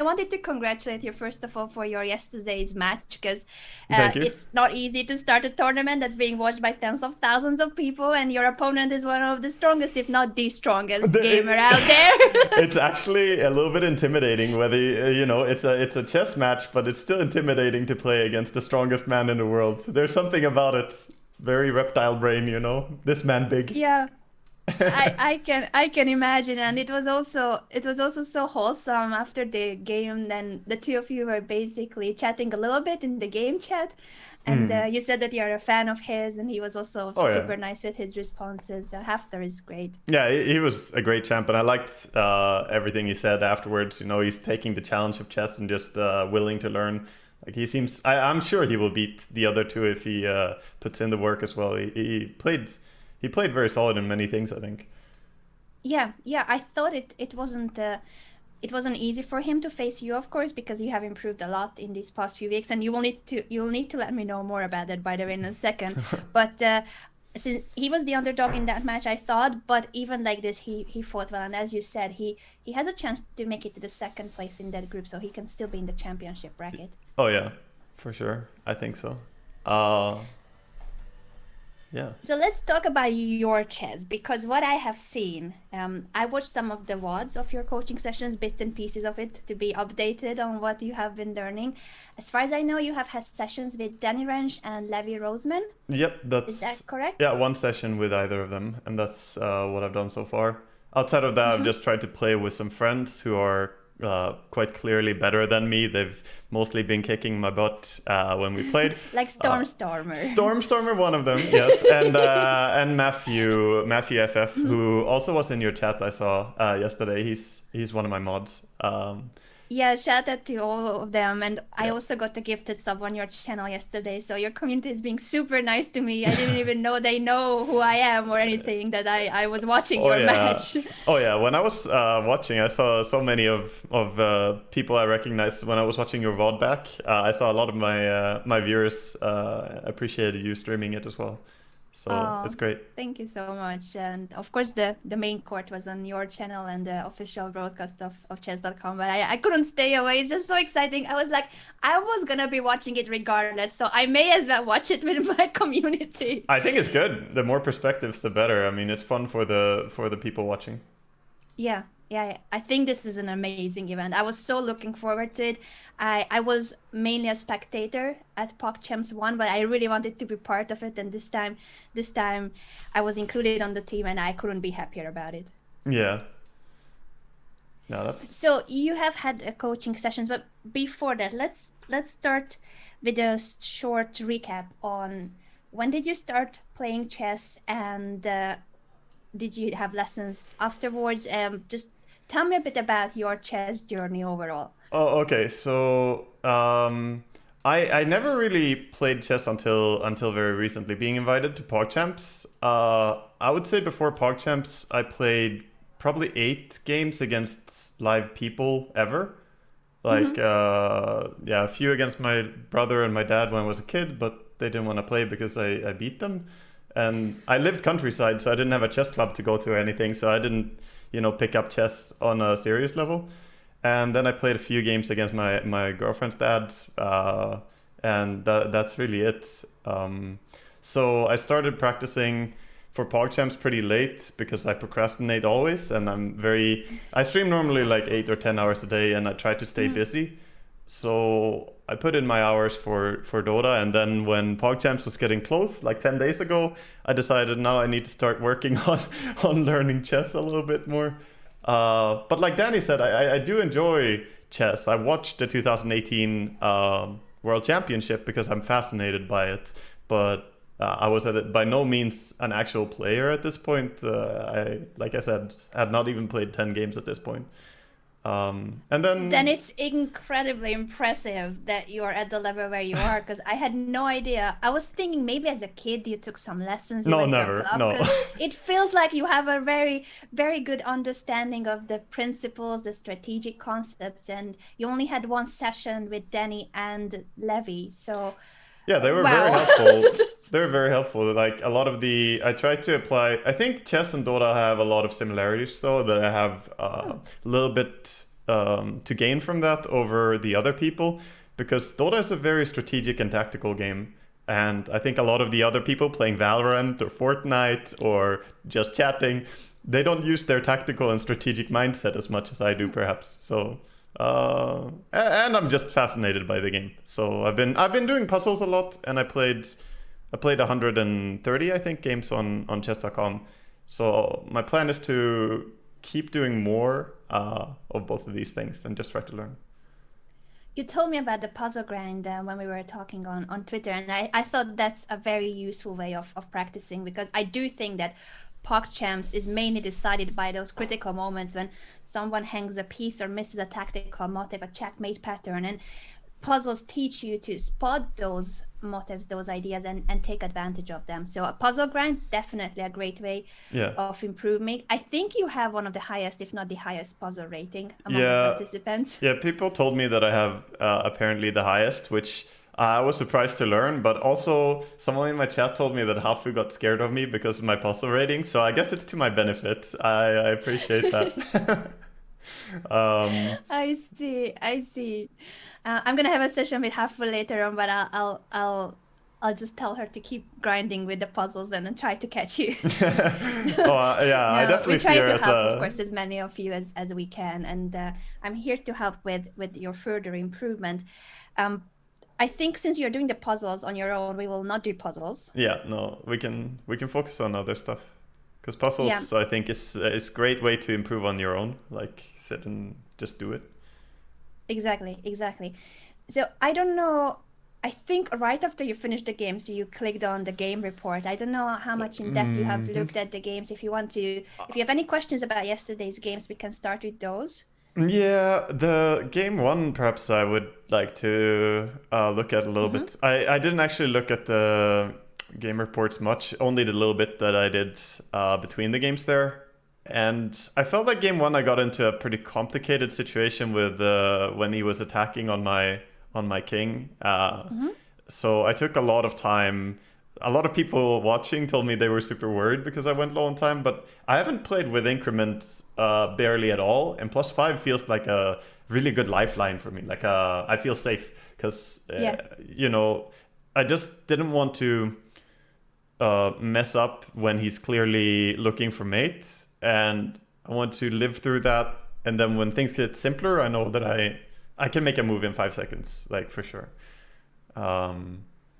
wanted to congratulate you first of all for your yesterday's match because Thank you. it's not easy to start a tournament that's being watched by tens of thousands of people, and your opponent is one of the strongest, if not the strongest gamer out there. It's actually a little bit intimidating whether it's a chess match, but it's still intimidating to play against the strongest man in the world. There's something about it, very reptile brain, this man big. Yeah. I can imagine, and it was also so wholesome after the game. Then the two of you were basically chatting a little bit in the game chat, and you said that you're a fan of his, and he was also super nice with his responses. Hafthor is great. Yeah, he was a great champ, and I liked everything he said afterwards. He's taking the challenge of chess and just willing to learn. Like he seems, I'm sure he will beat the other two if he puts in the work as well. He played very solid in many things, I think. Yeah. I thought it wasn't easy for him to face you, of course, because you have improved a lot in these past few weeks, and you'll need to let me know more about that, by the way, in a second. But since he was the underdog in that match, I thought, but even like this, he fought well, and as you said, he has a chance to make it to the second place in that group, so he can still be in the championship bracket. Oh yeah, for sure. I think so. Yeah. So let's talk about your chess, because what I have seen, I watched some of the VODs of your coaching sessions, bits and pieces of it, to be updated on what you have been learning. As far as I know, you have had sessions with Danny Rensch and Levy Rozman. Yep, is that correct? Yeah, one session with either of them, and that's what I've done so far. Outside of that, I've just tried to play with some friends who are quite clearly better than me. They've mostly been kicking my butt when we played. Like Stormer. Stormer, one of them, yes, and Matthew FF, who also was in your chat. I saw yesterday. He's one of my mods. Yeah, shout out to all of them. And I also got a gifted sub on your channel yesterday. So your community is being super nice to me. I didn't even know they know who I am or anything, that I was watching your match. Oh yeah, when I was watching, I saw so many of people I recognized when I was watching your VOD back. I saw a lot of my viewers appreciated you streaming it as well. So it's great. Thank you so much. And of course, the main court was on your channel and the official broadcast of chess.com. But I couldn't stay away. It's just so exciting. I was like, I was going to be watching it regardless. So I may as well watch it with my community. I think it's good. The more perspectives, the better. I mean, it's fun for the people watching. Yeah. I think this is an amazing event. I was so looking forward to it. I was mainly a spectator at PogChamps 1, but I really wanted to be part of it. And this time I was included on the team, and I couldn't be happier about it. Yeah. No, that's... So you have had coaching sessions, but before that, let's start with a short recap on when did you start playing chess, and did you have lessons afterwards? Just tell me a bit about your chess journey overall. Oh, okay. So I never really played chess until very recently, being invited to PogChamps. I would say before PogChamps, I played probably 8 games against live people ever. Like, a few against my brother and my dad when I was a kid, but they didn't want to play because I beat them. And I lived countryside, so I didn't have a chess club to go to or anything, so I didn't, pick up chess on a serious level. And then I played a few games against my girlfriend's dad, and that's really it. So I started practicing for PogChamps pretty late because I procrastinate always, and I stream normally like 8 or 10 hours a day, and I try to stay busy. So I put in my hours for Dota, and then when PogChamps was getting close, like 10 days ago, I decided now I need to start working on learning chess a little bit more. But like Danny said, I do enjoy chess. I watched the 2018 World Championship because I'm fascinated by it, but I was by no means an actual player at this point. Like I said, had not even played 10 games at this point. And then it's incredibly impressive that you're at the level where you are, because I had no idea. I was thinking maybe as a kid you took some lessons. No, never. No. It feels like you have a very, very good understanding of the principles, the strategic concepts, and you only had one session with Danny and Levy. So yeah, they were very helpful. They were very helpful. Like a lot of I tried to apply. I think chess and Dota have a lot of similarities, though, that I have a little bit to gain from that over the other people, because Dota is a very strategic and tactical game. And I think a lot of the other people playing Valorant or Fortnite or just chatting, they don't use their tactical and strategic mindset as much as I do, perhaps. So, and I'm just fascinated by the game. So I've been doing puzzles a lot, and I played 130, I think, games on chess.com. So my plan is to keep doing more of both of these things and just try to learn. You told me about the puzzle grind when we were talking on Twitter, and I thought that's a very useful way of practicing, because I do think that PogChamps is mainly decided by those critical moments when someone hangs a piece or misses a tactical motive, a checkmate pattern, and puzzles teach you to spot those motives, those ideas, and take advantage of them. So a puzzle grind, definitely a great way of improving. I think you have one of the highest, if not the highest, puzzle rating among the participants. Yeah, people told me that I have apparently the highest, which I was surprised to learn, but also someone in my chat told me that Hafu got scared of me because of my puzzle rating, so I guess it's to my benefit. I appreciate that. I see. I'm gonna have a session with Hafu later on, but I'll just tell her to keep grinding with the puzzles and then try to catch you. I definitely see her as of course, as many of you as we can, and I'm here to help with your further improvement. I think since you're doing the puzzles on your own, we will not do puzzles. Yeah, no, we can focus on other stuff, because puzzles I think is a great way to improve on your own. Like, sit and just do it. Exactly. So I don't know. I think right after you finished the game, so you clicked on the game report. I don't know how much in depth you have looked at the games. If you have any questions about yesterday's games, we can start with those. Yeah, the game one, perhaps I would like to look at a little bit. I didn't actually look at the game reports much, only the little bit that I did between the games there. And I felt like game one I got into a pretty complicated situation with when he was attacking on my king. So I took a lot of time. A lot of people watching told me they were super worried because I went low on time, but I haven't played with increments barely at all. And +5 feels like a really good lifeline for me. Like I feel safe because, I just didn't want to mess up when he's clearly looking for mates. And I want to live through that. And then when things get simpler, I know that I can make a move in 5 seconds, like for sure.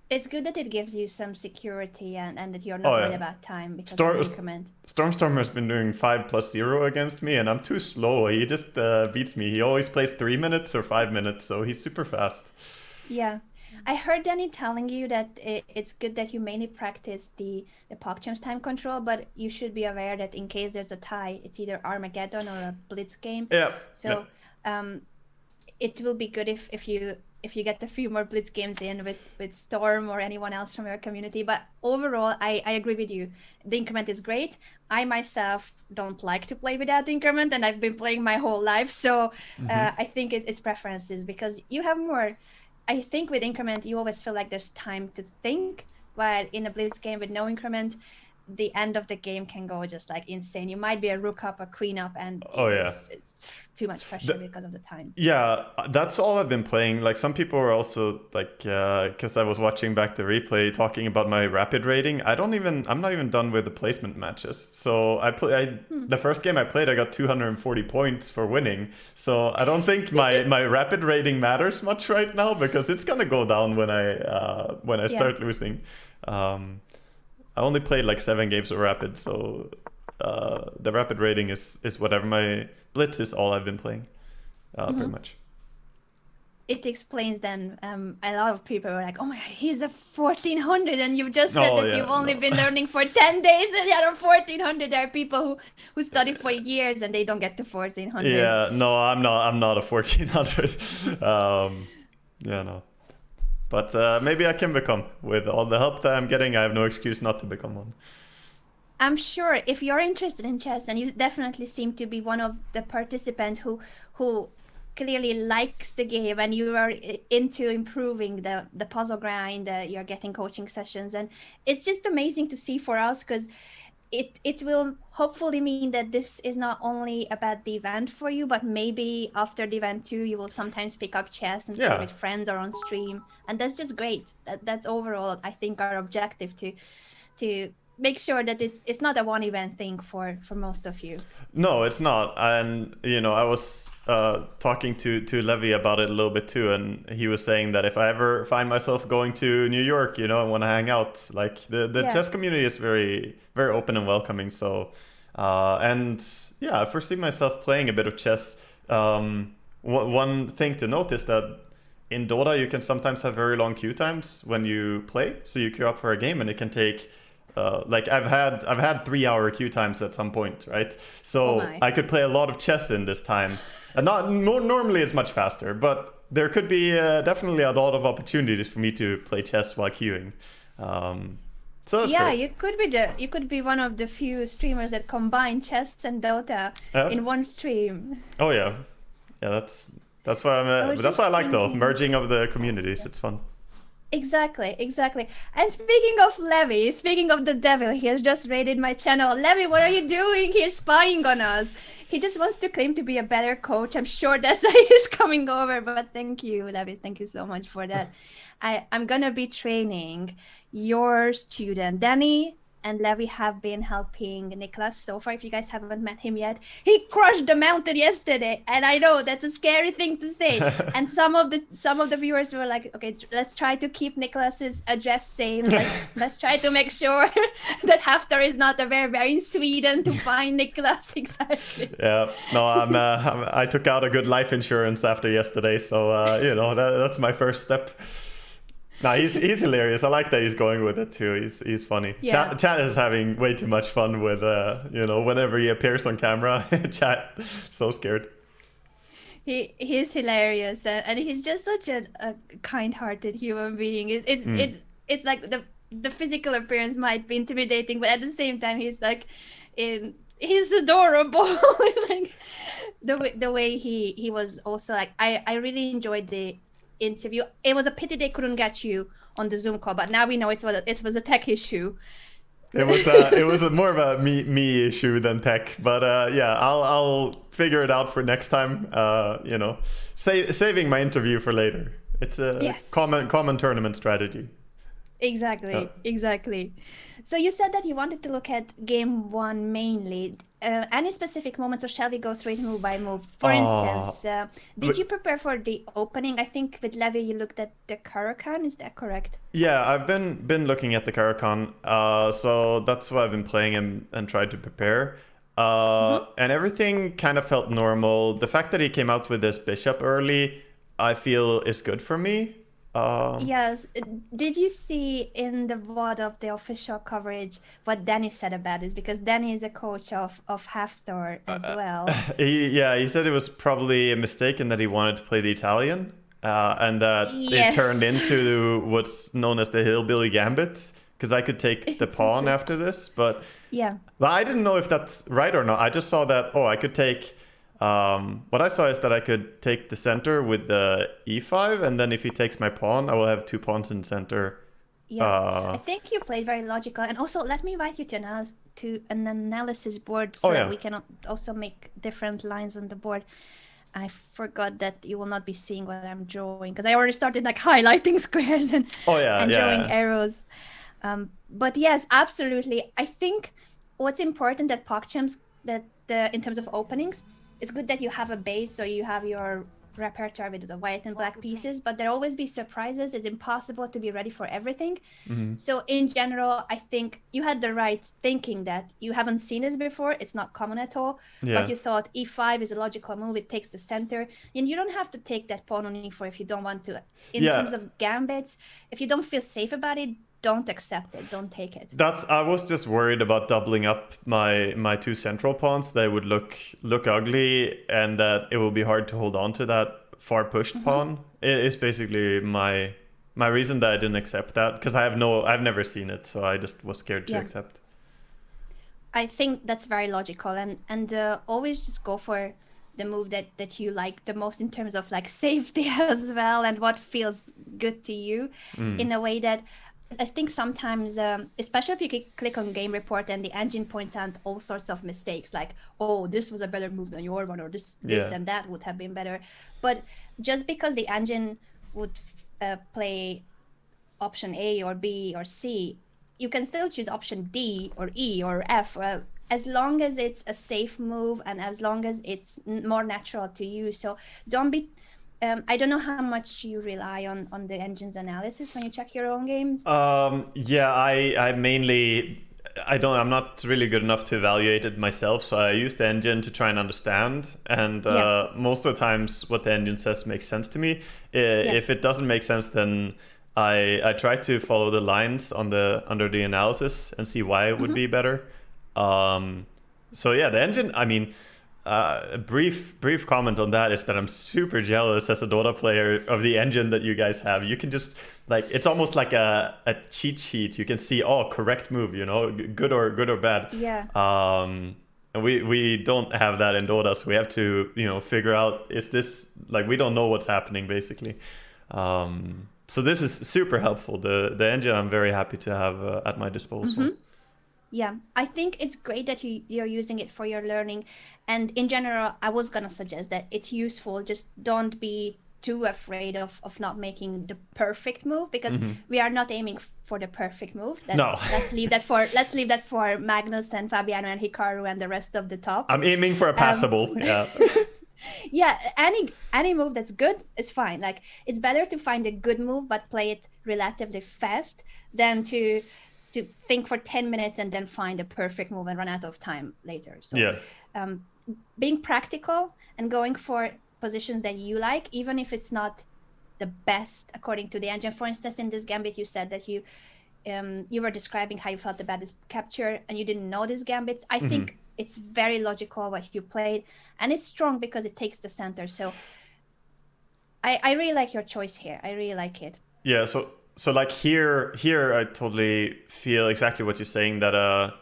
It's good that it gives you some security and that you're not worried about time because of the increment. Stormstormer's been doing 5+0 against me, and I'm too slow. He just beats me. He always plays 3 minutes or 5 minutes, so he's super fast. Yeah. I heard Danny telling you that it's good that you mainly practice the PogChamps time control, but you should be aware that in case there's a tie, it's either Armageddon or a Blitz game. Yeah. So it will be good if you get a few more Blitz games in with Storm or anyone else from your community. But overall, I agree with you. The increment is great. I myself don't like to play without increment, and I've been playing my whole life. So I think it's preferences, because you have more. I think with increment, you always feel like there's time to think, while in a Blitz game with no increment, the end of the game can go just like insane. You might be a rook up, a queen up, and it's too much pressure because of the time. Yeah, that's all I've been playing. Like, some people are also like, because I was watching back the replay talking about my rapid rating. I'm not even done with the placement matches. So the first game I played, I got 240 points for winning. So I don't think my rapid rating matters much right now, because it's gonna go down when I start losing. I only played like 7 games of rapid, so the rapid rating is whatever. My Blitz is all I've been playing, pretty much. It explains then, a lot of people were like, oh my God, he's a 1400, and you've just said that you've only been learning for 10 days, and you're 1400. There are people who study for years and they don't get to 1400. Yeah, no, I'm not a 1400. No. But maybe I can become. With all the help that I'm getting, I have no excuse not to become one. I'm sure if you're interested in chess, and you definitely seem to be one of the participants who clearly likes the game, and you are into improving the puzzle grind, you're getting coaching sessions, and it's just amazing to see for us, because it will hopefully mean that this is not only about the event for you, but maybe after the event too, you will sometimes pick up chess and play with friends or on stream, and that's just great. That's overall, I think, our objective to make sure that it's not a one event thing for most of you. No, it's not. And I was talking to Levy about it a little bit too, and he was saying that if I ever find myself going to New York, and want to hang out, like the chess community is very, very open and welcoming. So and yeah, I foresee myself playing a bit of chess. One thing to notice that in Dota you can sometimes have very long queue times when you play. So you queue up for a game and it can take like I've had 3-hour queue times at some point, right? So I could play a lot of chess in this time, and normally it's much faster, but there could be definitely a lot of opportunities for me to play chess while queuing. So that's great. you could be one of the few streamers that combine chess and Dota in one stream. Oh yeah, that's why that's why I like the merging of the communities. It's fun. Exactly. And speaking of Levy, speaking of the devil, he has just raided my channel. Levy, what are you doing? He's spying on us. He just wants to claim to be a better coach. I'm sure that's why he's coming over. But thank you, Levy. Thank you so much for that. I'm going to be training your student, Danny. And Levy have been helping Nicholas so far. If you guys haven't met him yet, he crushed the mountain yesterday, and I know that's a scary thing to say. And some of the viewers were like, "Okay, let's try to keep Nicholas's address safe. Let's try to make sure that Haftar is not very in Sweden to find Nicholas." Exactly. Yeah, no, I took out a good life insurance after yesterday, so that's my first step. No, he's hilarious. I like that he's going with it too. He's funny. Yeah. Chat is having way too much fun with whenever he appears on camera. Chat so scared. He's hilarious, and he's just such a kind-hearted human being. It's like the physical appearance might be intimidating, but at the same time he's like he's adorable. Like the way he was also like I really enjoyed the interview. It was a pity they couldn't get you on the Zoom call, but now we know it was a tech issue. It was more of a me issue than tech, but yeah, I'll figure it out for next time. Saving my interview for later. It's a common tournament strategy. Exactly. So you said that you wanted to look at game one mainly. Any specific moments, or shall we go through it move by move? For instance, did you prepare for the opening? I think with Levy you looked at the Caracan, is that correct? Yeah, I've been looking at the Caracan, so that's what I've been playing and tried to prepare. And everything kind of felt normal. The fact that he came out with this bishop early, I feel is good for me. Yes. Did you see in the VOD of the official coverage what Danny said about it? Because Danny is a coach of Haftar as well. He said it was probably a mistake and that he wanted to play the Italian, and that it turned into what's known as the hillbilly gambit, because I could take the pawn after this, but I didn't know if that's right or not. I just saw that I could take. What I saw is that I could take the center with the e5, and then if he takes my pawn, I will have 2 pawns in center. I think you played very logical, and also let me invite you to an analysis board so that we can also make different lines on the board. I forgot that you will not be seeing what I'm drawing because I already started like highlighting squares and drawing arrows. But yes, absolutely. I think what's important at PogChamps in terms of openings. It's good that you have a base, so you have your repertoire with the white and black pieces, but there'll always be surprises. It's impossible to be ready for everything. So in general, I think you had the right thinking that you haven't seen this before. It's not common at all, but you thought e5 is a logical move. It takes the center, and you don't have to take that pawn on e4 if you don't want to. In terms of gambits, if you don't feel safe about it, don't accept it. Don't take it. I was just worried about doubling up my 2 central pawns. They would look ugly, and that it will be hard to hold on to that far pushed pawn. It is basically my reason that I didn't accept that, because I've never seen it, so I just was scared to accept. I think that's very logical, and always just go for the move that you like the most in terms of like safety as well, and what feels good to you in a way that. I think sometimes, especially if you click on game report and the engine points out all sorts of mistakes, like, oh, this was a better move than your one, or this and that would have been better. But just because the engine would play option A or B or C, you can still choose option D or E or F, as long as it's a safe move and as long as it's more natural to you. So don't be I don't know how much you rely on the engine's analysis when you check your own games. Yeah, I mainly, I'm not really good enough to evaluate it myself, so I use the engine to try and understand. And most of the times what the engine says makes sense to me. If it doesn't make sense, then I try to follow the lines under the analysis and see why it would be better. So yeah, the engine, I mean, a brief comment on that is that I'm super jealous as a Dota player of the engine that you guys have. You can just, like, it's almost like a cheat sheet. You can see, oh, correct move, you know, good or bad. Yeah. And we don't have that in Dota, so we have to, you know, figure out, is this, like, we don't know what's happening basically. So this is super helpful. The engine I'm very happy to have at my disposal. Yeah, I think it's great that you're using it for your learning. And in general, I was going to suggest that it's useful. Just don't be too afraid of not making the perfect move, because we are not aiming for the perfect move. No. Let's leave that for Magnus and Fabiano and Hikaru and the rest of the top. I'm aiming for a passable. Yeah. Yeah, any move that's good is fine. Like, it's better to find a good move but play it relatively fast than to think for 10 minutes and then find a perfect move and run out of time later. So being practical and going for positions that you like, even if it's not the best according to the engine. For instance, in this gambit, you said that you were describing how you felt the baddest capture and you didn't know these gambits. I think it's very logical what you played, and it's strong because it takes the center. So I really like your choice here. I really like it. Yeah, so like here I totally feel exactly what you're saying, that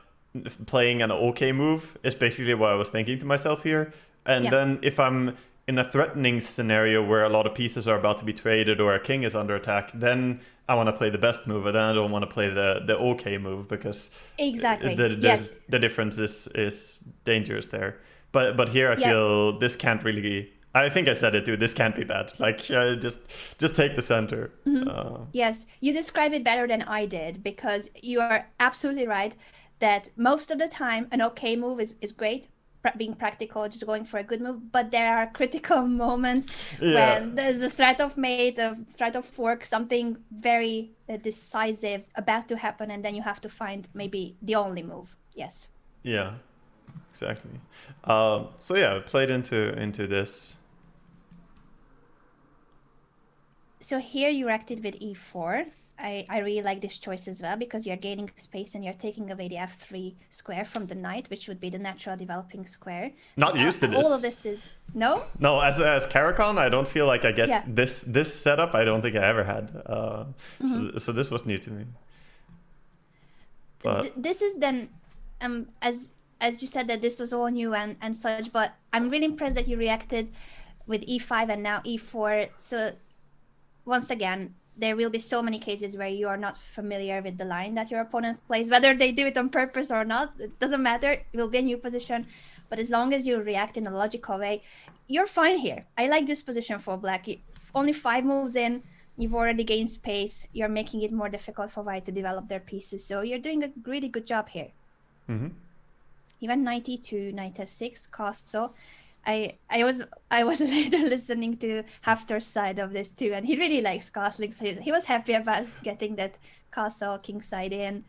playing an okay move is basically what I was thinking to myself here. And then if I'm in a threatening scenario where a lot of pieces are about to be traded or a king is under attack, then I want to play the best move, and then I don't want to play the okay move, because the difference is dangerous there. But here I feel this can't really, I think I said it too, this can't be bad. Like, just take the center. Yes, you describe it better than I did, because you are absolutely right that most of the time an okay move is great, being practical, just going for a good move. But there are critical moments when there's a threat of mate, a threat of fork, something very decisive about to happen, and then you have to find maybe the only move. Yes. Yeah, exactly. So yeah, I played into this. So here you reacted with e4. I really like this choice as well, because you're gaining space and you're taking away the f3 square from the knight, which would be the natural developing square. Not used to this. All of this is... No, as Karakon, I don't feel like I get this setup. I don't think I ever had. So this was new to me. But this is then, as you said, that this was all new and such, but I'm really impressed that you reacted with e5 and now e4. So once again, there will be so many cases where you are not familiar with the line that your opponent plays, whether they do it on purpose or not. It doesn't matter. It will be a new position. But as long as you react in a logical way, you're fine here. I like this position for black. Only 5 moves in, you've already gained space. You're making it more difficult for white to develop their pieces. So you're doing a really good job here. Even knight e2, knight f6, castle. I was later listening to Haftor's side of this too, and he really likes castling, so he was happy about getting that castle king side in.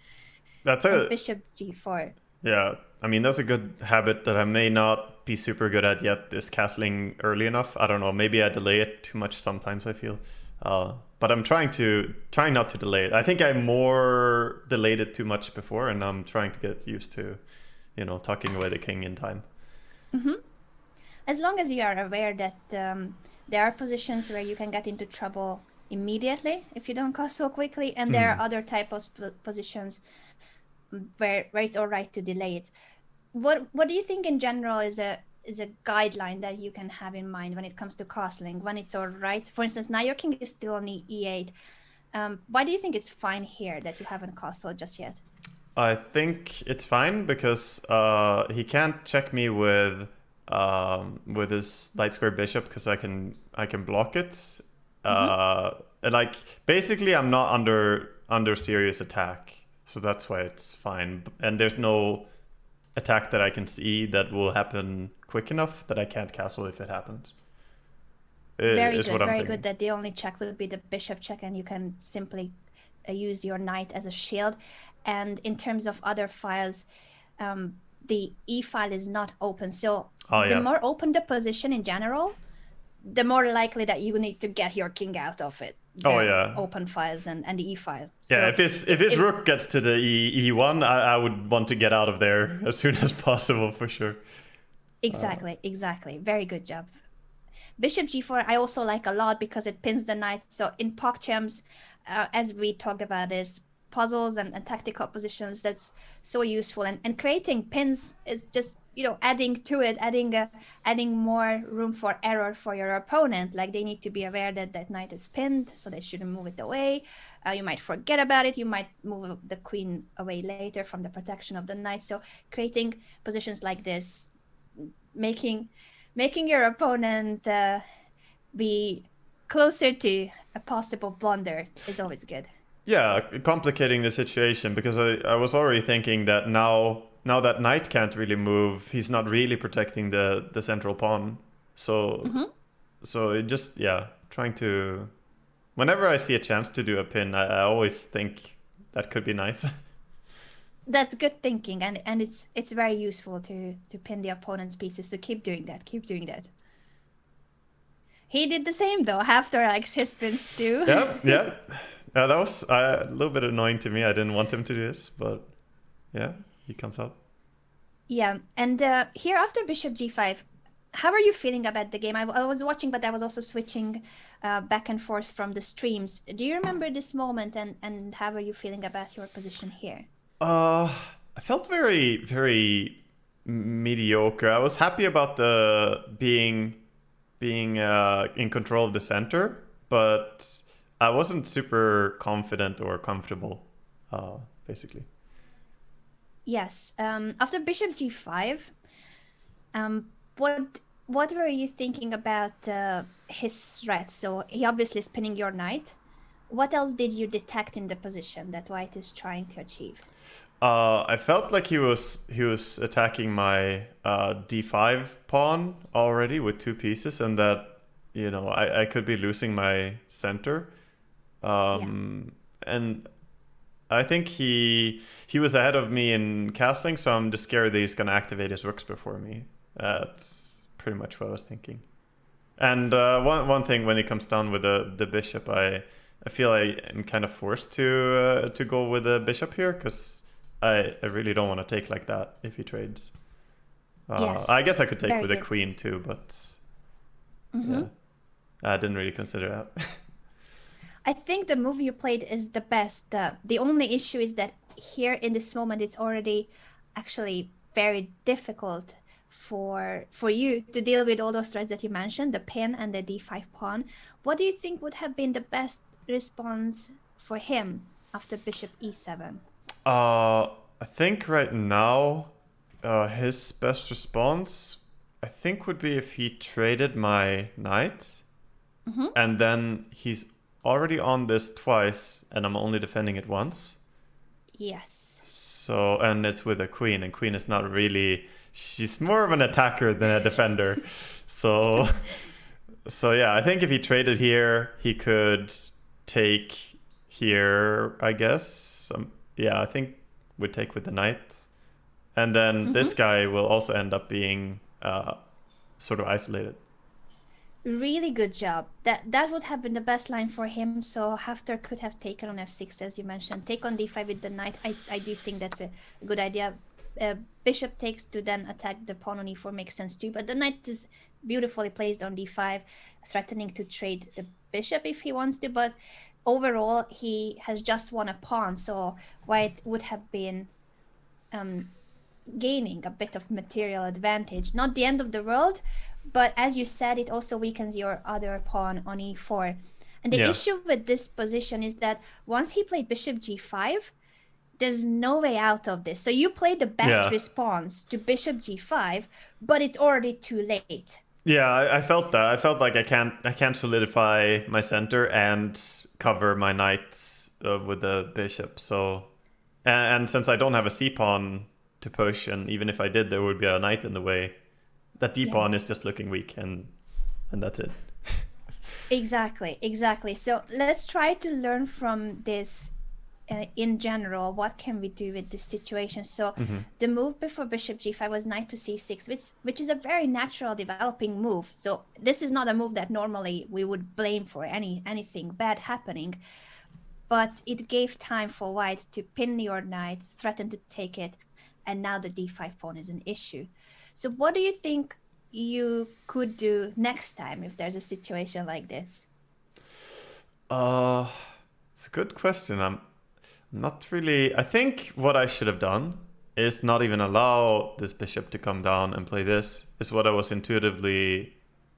That's a bishop g4. Yeah, I mean, that's a good habit that I may not be super good at yet, is castling early enough. I don't know, maybe I delay it too much sometimes, I feel. But I'm trying not to delay it. I think I more delayed it too much before, and I'm trying to get used to, tucking away the king in time. As long as you are aware that there are positions where you can get into trouble immediately if you don't cast so quickly, and there are other type of positions where it's all right to delay it. What do you think in general is a guideline that you can have in mind when it comes to castling, when it's all right? For instance, now your king is still on e8. Why do you think it's fine here that you haven't castled just yet? I think it's fine because he can't check me with his light square bishop because I can block it. And like basically I'm not under serious attack, so that's why it's fine. And there's no attack that I can see that will happen quick enough that I can't castle if it happens. Very good, very good. That the only check will be the bishop check, and you can simply use your knight as a shield. And in terms of other files, the E file is not open. So the more open the position in general, the more likely that you need to get your king out of it. Open files and the E file. So if his rook gets to the E1, I would want to get out of there as soon as possible for sure. Exactly. Very good job. Bishop G4 I also like a lot because it pins the knight. So in PogChamps, as we talked about this, puzzles and tactical positions, that's so useful. And creating pins is just, adding to it, adding more room for error for your opponent. Like they need to be aware that that knight is pinned, so they shouldn't move it away. You might forget about it. You might move the queen away later from the protection of the knight. So creating positions like this, making your opponent be closer to a possible blunder is always good. Yeah, complicating the situation, because I was already thinking that now that knight can't really move, he's not really protecting the central pawn. So so it just, trying to... Whenever I see a chance to do a pin, I always think that could be nice. That's good thinking, and it's very useful to pin the opponent's pieces. So keep doing that. He did the same though after his pins too. Yeah. That was a little bit annoying to me. I didn't want him to do this, but yeah, he comes out. Yeah, and here after Bishop G5, how are you feeling about the game? I was watching, but I was also switching back and forth from the streams. Do you remember this moment, and how are you feeling about your position here? I felt very, very mediocre. I was happy about the being in control of the center, but I wasn't super confident or comfortable, basically. Yes. After Bishop G5, what were you thinking about his threat? So he obviously is pinning your knight. What else did you detect in the position that white is trying to achieve? I felt like he was attacking my d5 pawn already with 2 pieces, and that I could be losing my center. And I think he was ahead of me in castling, so I'm just scared that he's gonna activate his rooks before me. That's pretty much what I was thinking. And one thing, when it comes down with the bishop, I feel I am kind of forced to go with the bishop here, because I really don't want to take like that if he trades. Yes. I guess I could take Very with good. a queen too, but yeah, I didn't really consider that. I think the move you played is the best. The only issue is that here in this moment, it's already actually very difficult for you to deal with all those threats that you mentioned, the pin and the d5 pawn. What do you think would have been the best response for him after bishop e7? I think right now, his best response, I think, would be if he traded my knight, and then he's already on this twice, and I'm only defending it once. Yes. So, and it's with a queen, and queen is not really... She's more of an attacker than a defender. So yeah, I think if he traded here, he could take here, I guess. Yeah, I think would take with the knight. And then this guy will also end up being sort of isolated. Really good job. That would have been the best line for him. So Haftar could have taken on f6, as you mentioned. Take on d5 with the knight. I do think that's a good idea. Bishop takes to then attack the pawn on e4 makes sense too. But the knight is beautifully placed on d5, threatening to trade the bishop if he wants to. But overall, he has just won a pawn. So white would have been gaining a bit of material advantage. Not the end of the world, but as you said, it also weakens your other pawn on e4. And the issue with this position is that once he played bishop g5, there's no way out of this. So you played the best response to bishop g5, but it's already too late. Yeah, I felt that. I felt like I can't solidify my center and cover my knights with the bishop. So, and since I don't have a c pawn to push, and even if I did, there would be a knight in the way. That d pawn is just looking weak, and that's it. Exactly. So let's try to learn from this. In general, what can we do with this situation? So the move before bishop g5 was knight to c6, which is a very natural developing move. So this is not a move that normally we would blame for anything bad happening, but it gave time for white to pin your knight, threaten to take it, and now the d5 pawn is an issue. So what do you think you could do next time if there's a situation like this? It's a good question. I'm not really. I think what I should have done is not even allow this bishop to come down and play this, is what I was intuitively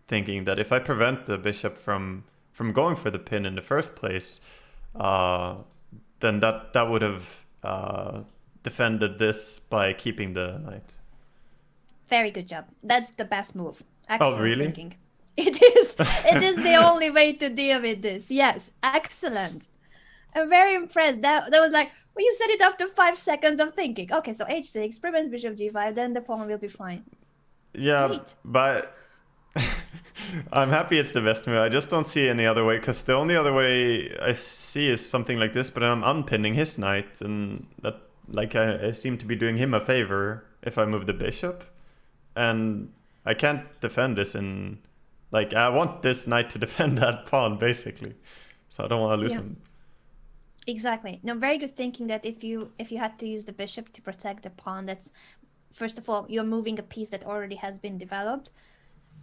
thinking, that if I prevent the bishop from going for the pin in the first place, then that would have defended this by keeping the knight. Very good job. That's the best move. Excellent really? thinking. It is the only way to deal with this. Yes, excellent. I'm very impressed. That was like, well, you said it after 5 seconds of thinking. Okay, so h6 prevents bishop g5, then the pawn will be fine. Yeah, Great. but I'm happy it's the best move. I just don't see any other way, because the only other way I see is something like this, but I'm unpinning his knight, and that, like, I seem to be doing him a favor if I move the bishop, and I can't defend this in, like, I want this knight to defend that pawn, basically, so I don't want to lose him. Exactly. No, very good thinking that if you had to use the bishop to protect the pawn, that's, first of all, you're moving a piece that already has been developed,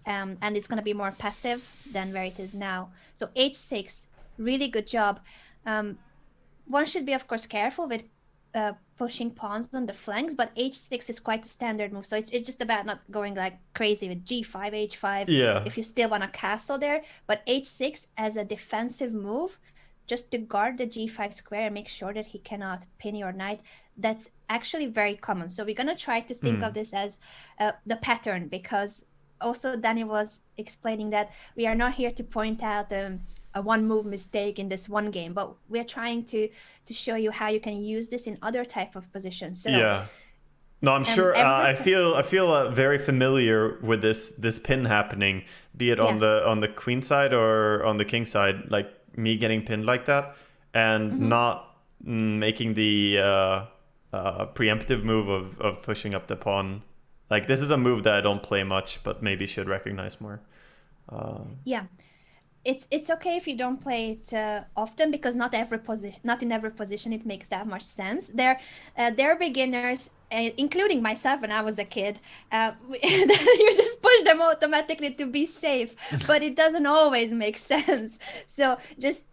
and it's going to be more passive than where it is now. So h6, really good job. One should be, of course, careful with pushing pawns on the flanks, but h6 is quite a standard move. So it's just about not going like crazy with g5, h5, if you still want a castle there. But h6 as a defensive move, just to guard the g5 square and make sure that he cannot pin your knight, that's actually very common. So we're going to try to think of this as the pattern, because also Danny was explaining that we are not here to point out a one move mistake in this one game, but we're trying to show you how you can use this in other type of positions. So no, I'm sure. I feel very familiar with this pin happening, be it on the queen side or on the king side, like me getting pinned like that, and not making the preemptive move of pushing up the pawn. Like, this is a move that I don't play much, but maybe should recognize more. It's okay if you don't play it often, because not in every position it makes that much sense. There are beginners, including myself when I was a kid. You just push them automatically to be safe, but it doesn't always make sense. So just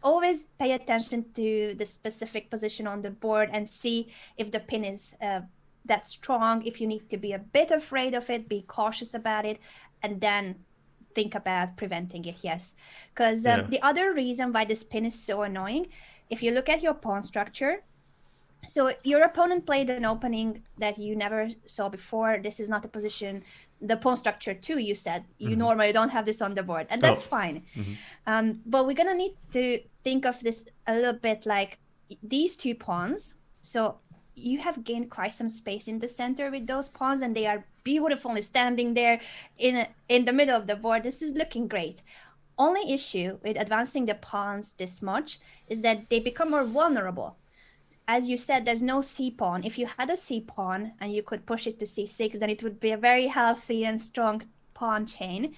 always pay attention to the specific position on the board and see if the pin is that strong. If you need to be a bit afraid of it, be cautious about it, and then think about preventing it. Because the other reason why this pin is so annoying, if you look at your pawn structure, so your opponent played an opening that you never saw before. This is not a position, the pawn structure 2, you said you normally don't have this on the board, and that's fine. But we're gonna need to think of this a little bit like these 2 pawns. So you have gained quite some space in the center with those pawns, and they are beautifully standing there in the middle of the board. This is looking great. Only issue with advancing the pawns this much is that they become more vulnerable. As you said, there's no c pawn. If you had a c pawn and you could push it to c6, then it would be a very healthy and strong pawn chain.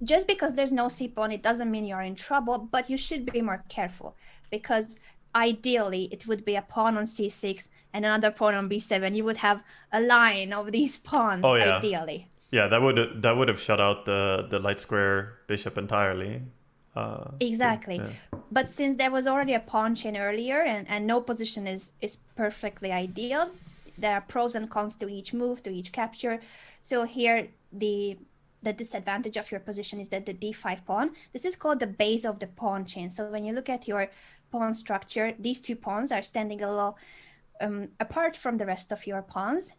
Just because there's no c pawn, it doesn't mean you're in trouble, but you should be more careful, because ideally it would be a pawn on c6 and another pawn on b7. You would have a line of these pawns, ideally. Yeah, that would have shut out the light square bishop entirely. Exactly. But since there was already a pawn chain earlier, and no position is perfectly ideal, there are pros and cons to each move, to each capture. So here the the disadvantage of your position is that the d5 pawn, this is called the base of the pawn chain. So when you look at your pawn structure, these two pawns are standing a little apart from the rest of your pawns.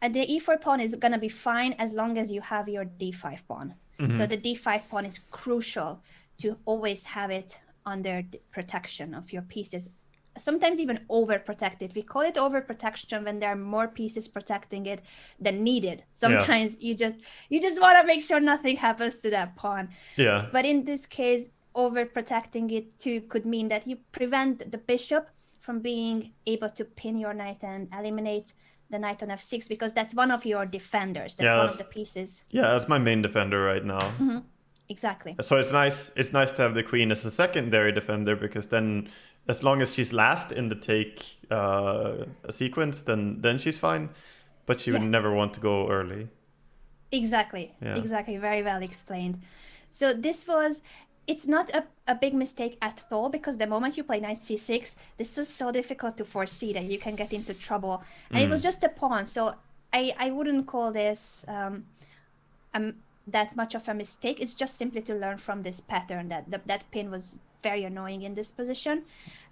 The e4 pawn is going to be fine as long as you have your d5 pawn. So the d5 pawn is crucial to always have it under the protection of your pieces. Sometimes even overprotected. We call it overprotection when there are more pieces protecting it than needed. Sometimes you just want to make sure nothing happens to that pawn. Yeah. But in this case, overprotecting it too could mean that you prevent the bishop from being able to pin your knight and eliminate the knight on f6, because that's one of your defenders. That's one of the pieces. Yeah, that's my main defender right now. Exactly. So it's nice to have the queen as a secondary defender, because then as long as she's last in the take sequence, then she's fine. But she would never want to go early. Exactly. Yeah. Exactly. Very well explained. So it's not a big mistake at all, because the moment you play knight c6, this is so difficult to foresee that you can get into trouble. And it was just a pawn. So I wouldn't call this that much of a mistake. It's just simply to learn from this pattern that pin was very annoying in this position.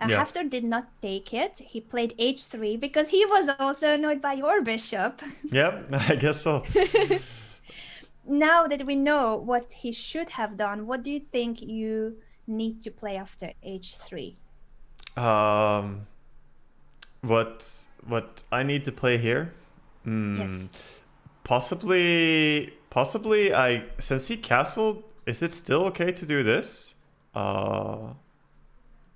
Hafthor did not take it. He played h3 because he was also annoyed by your bishop. Yep, I guess so. Now that we know what he should have done, what do you think you need to play after h3? What I need to play here? Yes. Possibly since he castled, is it still okay to do this?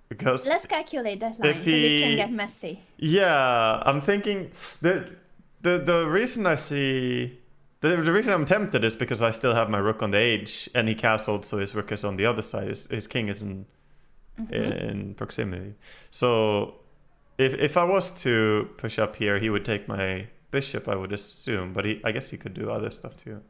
Because let's calculate that line, because it can get messy. Yeah, I'm thinking the reason I see the reason I'm tempted is because I still have my rook on the edge, and he castled, so his rook is on the other side. His king is in proximity. So if I was to push up here, he would take my bishop, I would assume, but I guess he could do other stuff too.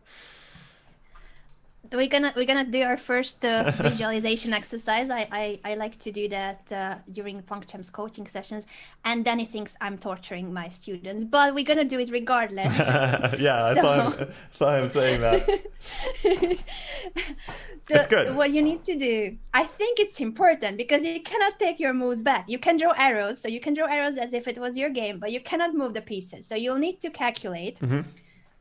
We're gonna do our first visualization exercise. I like to do that during PogChamps coaching sessions, and then he thinks I'm torturing my students, but we're gonna do it regardless. Yeah, I saw him saying that. So it's good. What you need to do, I think it's important, because you cannot take your moves back. You can draw arrows, so you can draw arrows as if it was your game, but you cannot move the pieces. So you'll need to calculate.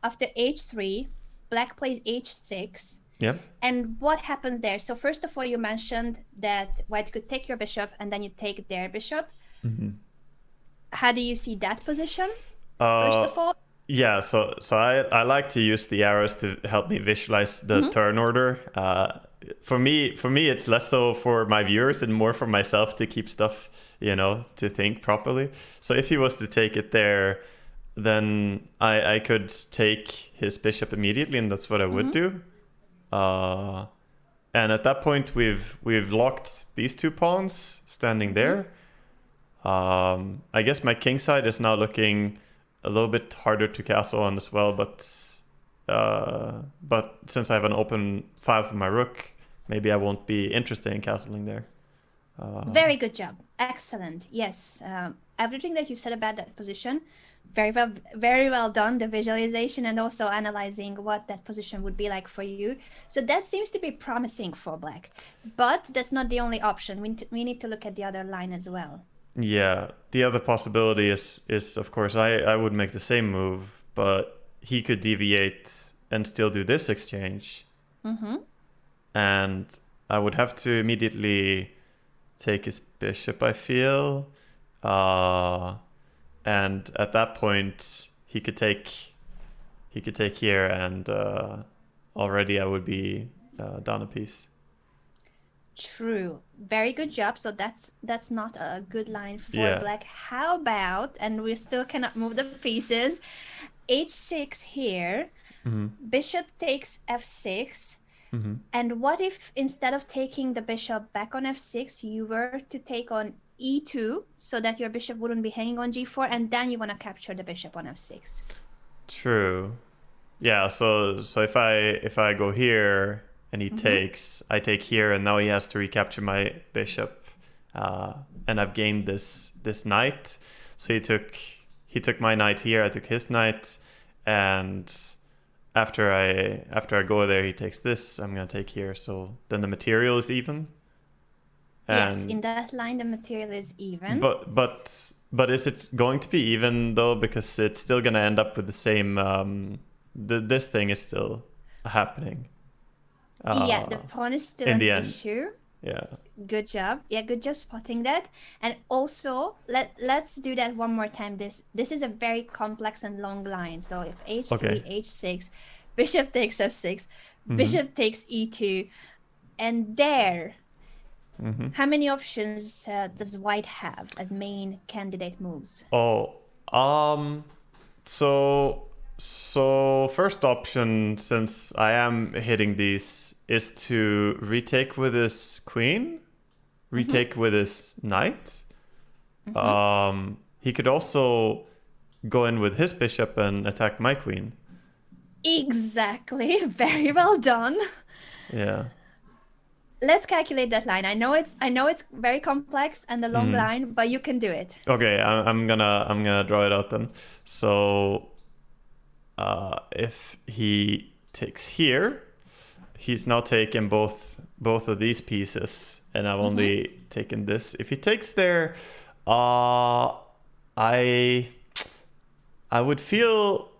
After h3, black plays h6. Yeah. And what happens there? So first of all, you mentioned that white could take your bishop and then you take their bishop. How do you see that position? First of all? Yeah, so I like to use the arrows to help me visualize the turn order. For me, it's less so for my viewers and more for myself to keep stuff, to think properly. So if he was to take it there, then I could take his bishop immediately, and that's what I would do. And at that point, we've locked these two pawns standing there. I guess my king side is now looking a little bit harder to castle on as well, but since I have an open file for my rook, maybe I won't be interested in castling there. Very good job. Excellent. Yes. Everything that you said about that position, very well done. The visualization and also analyzing what that position would be like for you. So that seems to be promising for black, but that's not the only option. We need to look at the other line as well. Yeah, the other possibility is of course I would make the same move, but he could deviate and still do this exchange. And I would have to immediately take his bishop, I feel. And at that point he could take here, and already I would be down a piece. True. Very good job. So that's not a good line for black. How about, and we still cannot move the pieces, h6 here, bishop takes f6. And what if instead of taking the bishop back on f6, you were to take on e2, so that your bishop wouldn't be hanging on g4, and then you want to capture the bishop on f6? True. Yeah, so if I go here and he takes, I take here, and now he has to recapture my bishop, and I've gained this knight. So he took my knight here, I took his knight, and after I go there, he takes this. I'm gonna take here. So then the material is even. Yes, in that line the material is even. But is it going to be even though? Because it's still gonna end up with the same. This thing is still happening. Yeah, the pawn is still in an the end. issue. Yeah. Good job. Yeah, good job spotting that. And also, let's do that one more time. This is a very complex and long line. So if h3, Okay. h6, bishop takes f6, bishop takes e2, and there, how many options does white have as main candidate moves? Oh, so first option, since I am hitting these, is to retake with his queen, retake with his knight. He could also go in with his bishop and attack my queen. Exactly. Very well done. Yeah. Let's calculate that line. I know it's very complex and a long line, but you can do it. Okay, I'm gonna draw it out then. So if he takes here, he's now taken both of these pieces, and I've only taken this. If he takes there, I would feel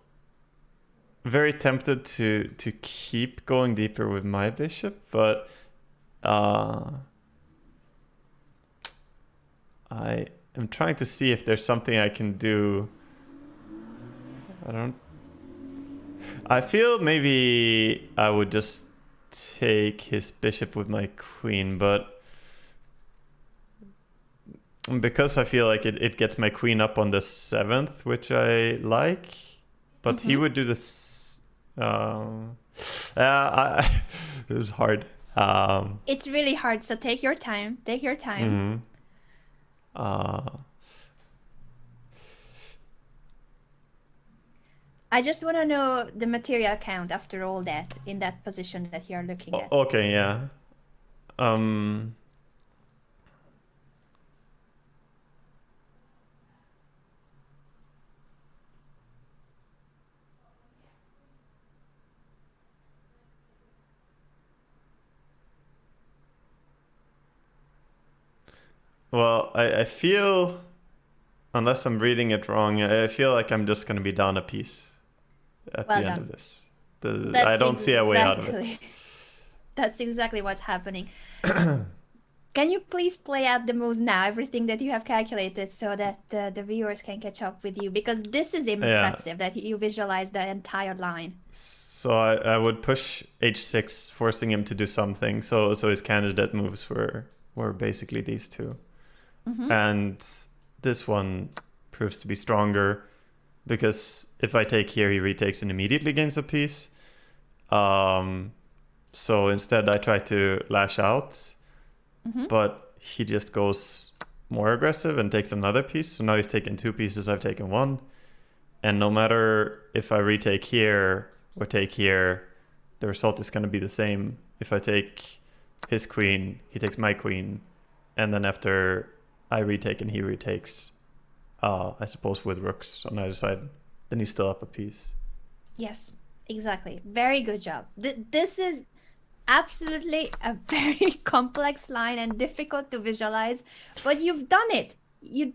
very tempted to keep going deeper with my bishop, but I am trying to see if there's something I can do. I feel maybe I would just take his bishop with my queen, but because I feel like it gets my queen up on the 7th, which I like, but he would do this. It was hard. It's really hard, so take your time. Take your time. I just want to know the material count after all that in that position that you're looking at. Okay, yeah. Well, I feel, unless I'm reading it wrong, I feel like I'm just going to be down a piece at the end of this. I don't see a way out of it. That's exactly what's happening. Can you please play out the moves now, everything that you have calculated, so that the viewers can catch up with you? Because this is impressive that you visualize the entire line. So I would push h6, forcing him to do something. So his candidate moves were basically these two. And this one proves to be stronger, because if I take here, he retakes and immediately gains a piece. So instead I try to lash out, but he just goes more aggressive and takes another piece. So now he's taken 2 pieces, I've taken 1. And no matter if I retake here or take here, the result is going to be the same. If I take his queen, he takes my queen, and then after I retake and he retakes, I suppose with rooks on either side, then he's still up a piece. Yes, exactly. Very good job. This is absolutely a very complex line and difficult to visualize, but you've done it. You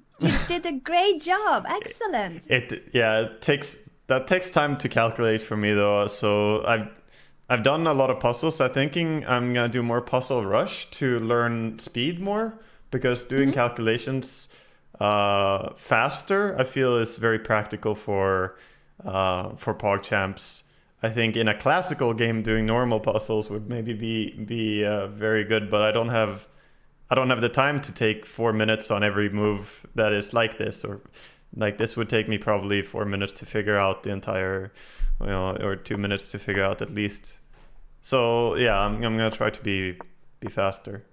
did a great job. Excellent. It takes time to calculate for me though. So I've done a lot of puzzles. I'm thinking I'm gonna do more puzzle rush to learn speed more, because doing calculations faster, I feel, is very practical for PogChamps. I think in a classical game, doing normal puzzles would maybe be very good, but I don't have the time to take 4 minutes on every move that is like this, or like this would take me probably 4 minutes to figure out the entire, or 2 minutes to figure out at least. So yeah, I'm gonna try to be faster.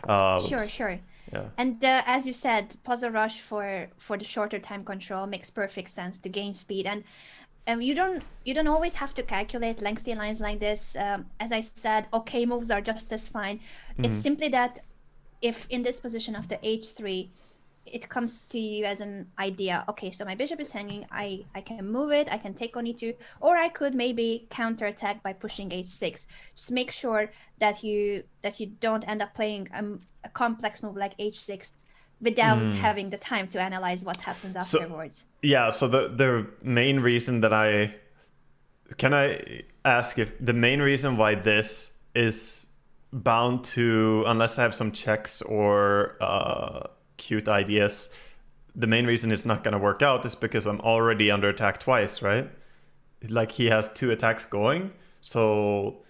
Sure. Yeah. And as you said, puzzle rush for the shorter time control makes perfect sense to gain speed. And you don't always have to calculate lengthy lines like this. As I said, okay moves are just as fine. It's simply that if in this position after h3, it comes to you as an idea. Okay, so my bishop is hanging. I can move it. I can take on e2, or I could maybe counterattack by pushing h6. Just make sure that you don't end up playing a complex move like h6 without having the time to analyze what happens afterwards. So the main reason that can I ask if the main reason why this is bound to, unless I have some checks or cute ideas, the main reason it's not going to work out is because I'm already under attack twice, right? Like he has 2 attacks going. So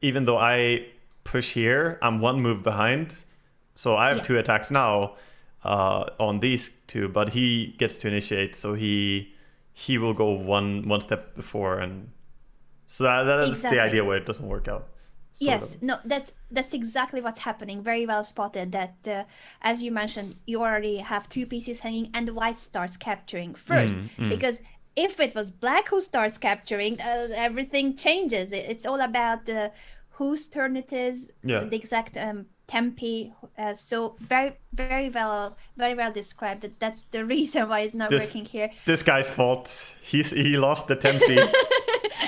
even though I push here, I'm 1 move behind. So I have 2 attacks now on these 2, but he gets to initiate. So he will go one step before. And so that is the idea where it doesn't work out. Yes, no, that's exactly what's happening. Very well spotted. That as you mentioned, you already have 2 pieces hanging, and white starts capturing first. Because if it was black who starts capturing, everything changes. It's all about whose turn it is, the exact tempi. So very well described. That's the reason why it's not working here. This guy's fault. He lost the tempi.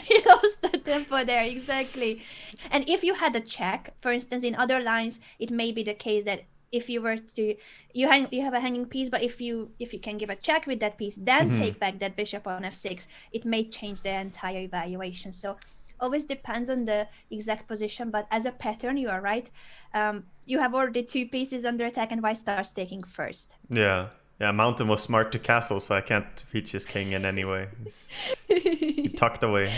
He lost the tempo there, exactly. And if you had a check, for instance, in other lines, it may be the case that if you were to you have a hanging piece, but if you can give a check with that piece, then take back that bishop on f6, it may change the entire evaluation. So always depends on the exact position, but as a pattern, you are right. You have already 2 pieces under attack, and white starts taking first. Yeah, Mountain was smart to castle, so I can't reach his king in any way. He tucked away.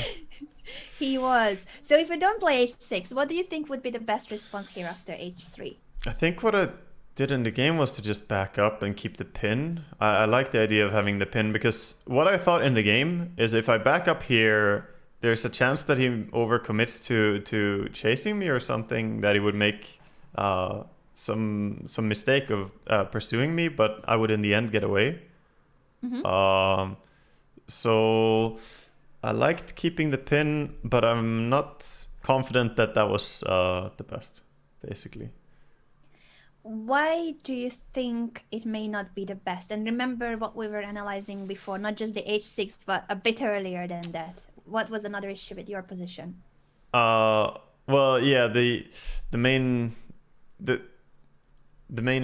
He was. So if we don't play h6, what do you think would be the best response here after h3? I think what I did in the game was to just back up and keep the pin. I like the idea of having the pin, because what I thought in the game is if I back up here, there's a chance that he overcommits to chasing me or something, that he would make some mistake of pursuing me, but I would in the end get away. So I liked keeping the pin, but I'm not confident that was the best, basically. Why do you think it may not be the best? And remember what we were analyzing before, not just the h6, but a bit earlier than that. What was another issue with your position? Well, yeah, the main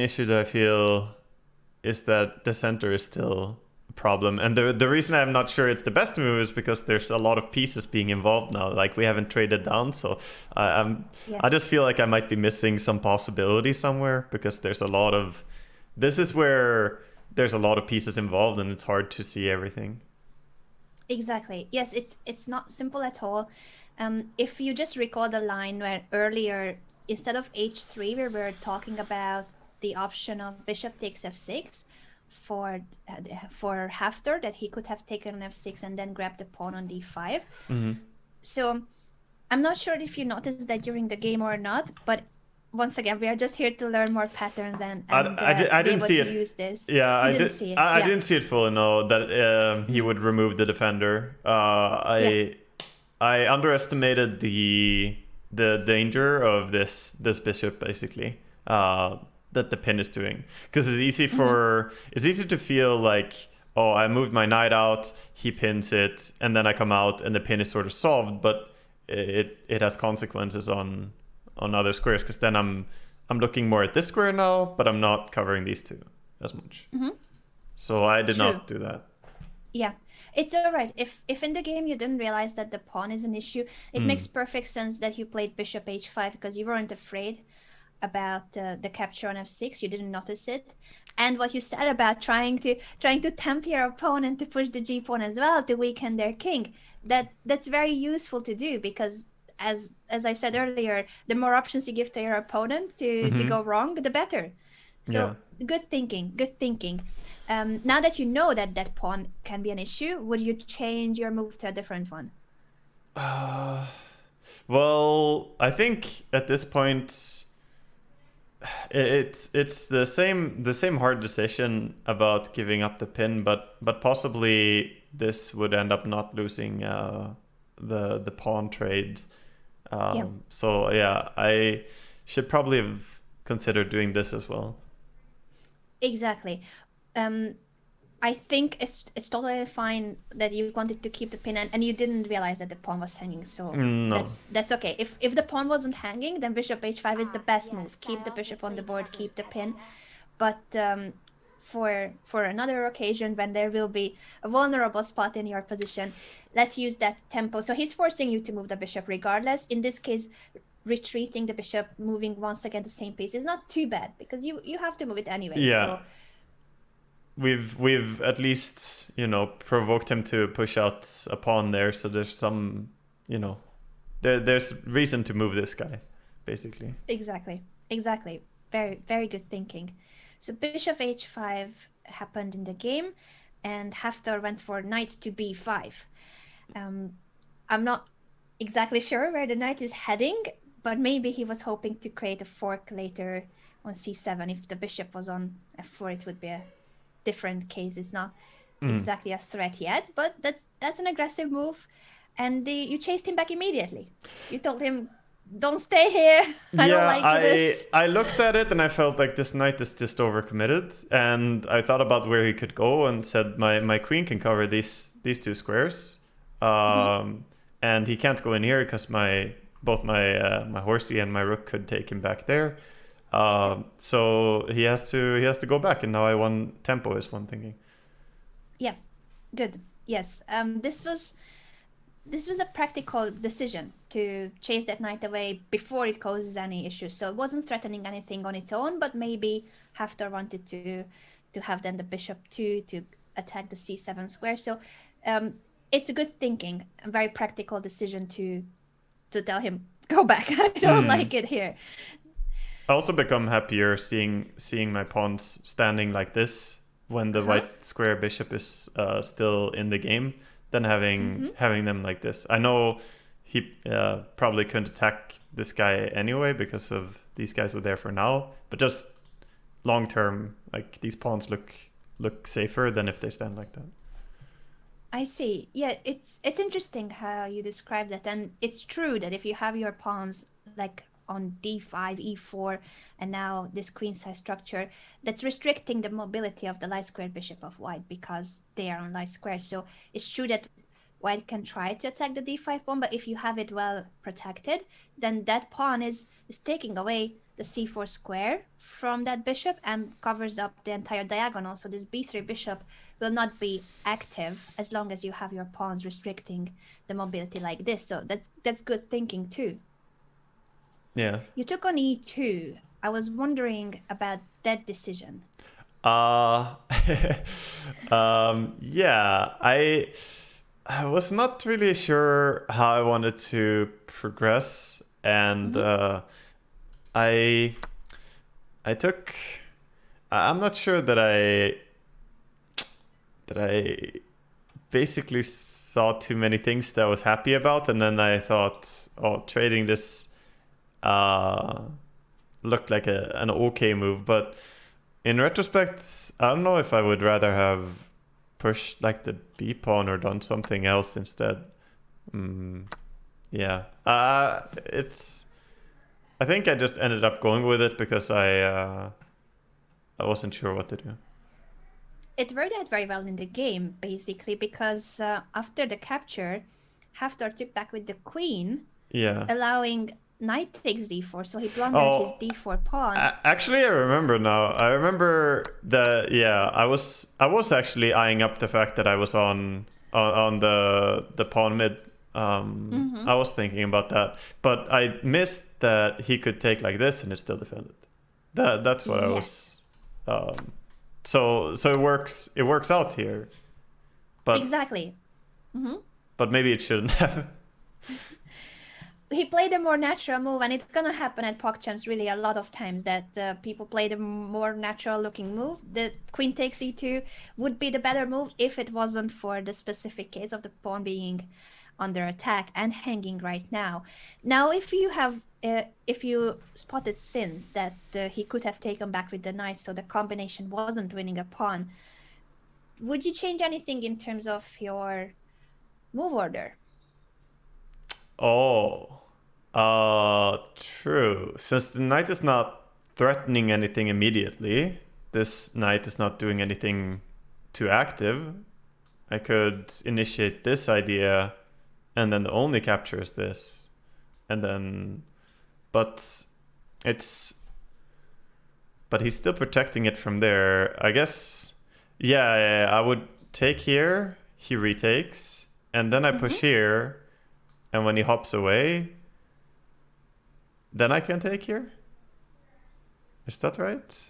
issue that I feel is that the center is still a problem, and the reason I'm not sure it's the best move is because there's a lot of pieces being involved now. Like, we haven't traded down, so I just feel like I might be missing some possibility somewhere, because there's a lot of pieces involved, and it's hard to see everything. Exactly. Yes, it's not simple at all. If you just recall the line where earlier, instead of h3, we were talking about the option of bishop takes f6 for Haftor, that he could have taken on f6 and then grabbed the pawn on d5. So I'm not sure if you noticed that during the game or not, but once again, we are just here to learn more patterns and I didn't see it. Use this. Yeah, I didn't see it fully. No, that he would remove the defender. I underestimated the danger of this bishop, basically. That the pin is doing, because it's easy to feel like, oh, I moved my knight out, he pins it, and then I come out and the pin is sort of solved, but it has consequences on other squares, because then I'm looking more at this square now, but I'm not covering these 2 as much. So I did not do that. Yeah, it's all right. If in the game you didn't realize that the pawn is an issue, it makes perfect sense that you played bishop h5, because you weren't afraid about the capture on f6. You didn't notice it. And what you said about trying to tempt your opponent to push the g pawn as well to weaken their king, that's very useful to do, because as I said earlier, the more options you give to your opponent to go wrong, the better. So good thinking. Now that you know that pawn can be an issue, would you change your move to a different one? Well, I think at this point it's the same hard decision about giving up the pin, but possibly this would end up not losing the pawn trade. So yeah, I should probably have considered doing this as well. Exactly. Um, I think it's totally fine that you wanted to keep the pin and you didn't realize that the pawn was hanging. So No. that's okay. If the pawn wasn't hanging, then bishop h5 is the best move. Keep the bishop on the board, keep the pin. But for another occasion when there will be a vulnerable spot in your position, let's use that tempo. So he's forcing you to move the bishop regardless. In this case, retreating the bishop, moving once again the same pace is not too bad because you have to move it anyway. Yeah. So we've at least, provoked him to push out a pawn there, so there's some, there's reason to move this guy, basically. Exactly. Very, very good thinking. So bishop h5 happened in the game, and Hafthor went for knight to b5. I'm not exactly sure where the knight is heading, but maybe he was hoping to create a fork later on c7. If the bishop was on f4, it would be a different case. It's not exactly a threat yet, but that's an aggressive move, and you chased him back immediately. You told him, don't stay here. I don't like this. I looked at it and I felt like this knight is just overcommitted, and I thought about where he could go and said my queen can cover these two squares, and he can't go in here because both my horsey and my rook could take him back there. So he has to go back, and now I won tempo is one thinking. Yeah, good. Yes. This was a practical decision to chase that knight away before it causes any issues. So it wasn't threatening anything on its own, but maybe Hafthor wanted to have then the bishop too to attack the c7 square. So it's a good thinking, a very practical decision to tell him, go back. I don't like it here. I also become happier seeing my pawns standing like this when the white square bishop is still in the game than having them like this. I know he probably couldn't attack this guy anyway because of these guys are there for now, but just long term, like these pawns look safer than if they stand like that. I see. Yeah, it's interesting how you describe that, and it's true that if you have your pawns like on d5, e4, and now this queen size structure, that's restricting the mobility of the light squared bishop of white because they are on light squares. So it's true that white can try to attack the d5 pawn, but if you have it well protected, then that pawn is taking away the c4 square from that bishop and covers up the entire diagonal. So this b3 bishop will not be active as long as you have your pawns restricting the mobility like this. So that's good thinking too. Yeah. You took on e2. I was wondering about that decision. Yeah, I was not really sure how I wanted to progress, and I'm not sure that I basically saw too many things that I was happy about, and then I thought, trading this looked like an okay move, but in retrospect, I don't know if I would rather have pushed like the b pawn or done something else instead. Yeah, I think I just ended up going with it because I wasn't sure what to do. It worked out very well in the game, basically, because after the capture, Hafthor took back with the queen, allowing knight takes d4, so he blundered his d4 pawn. Actually, I remember now. I remember that. Yeah, I was actually eyeing up the fact that I was on the pawn mid. I was thinking about that, but I missed that he could take like this and it still defended. That's what I was. So it works. It works out here. But exactly. But maybe it shouldn't have. He played a more natural move, and it's gonna happen at PogChamps really a lot of times that people play the more natural looking move. The queen takes e2 would be the better move if it wasn't for the specific case of the pawn being under attack and hanging right now. Now, if you spotted since that he could have taken back with the knight, so the combination wasn't winning a pawn, would you change anything in terms of your move order? True. Since the knight is not threatening anything immediately, this knight is not doing anything too active, I could initiate this idea, and then the only capture is this, and then, but he's still protecting it from there. I guess, yeah, I would take here, he retakes, and then I push here, and when he hops away, then I can take here. Is that right?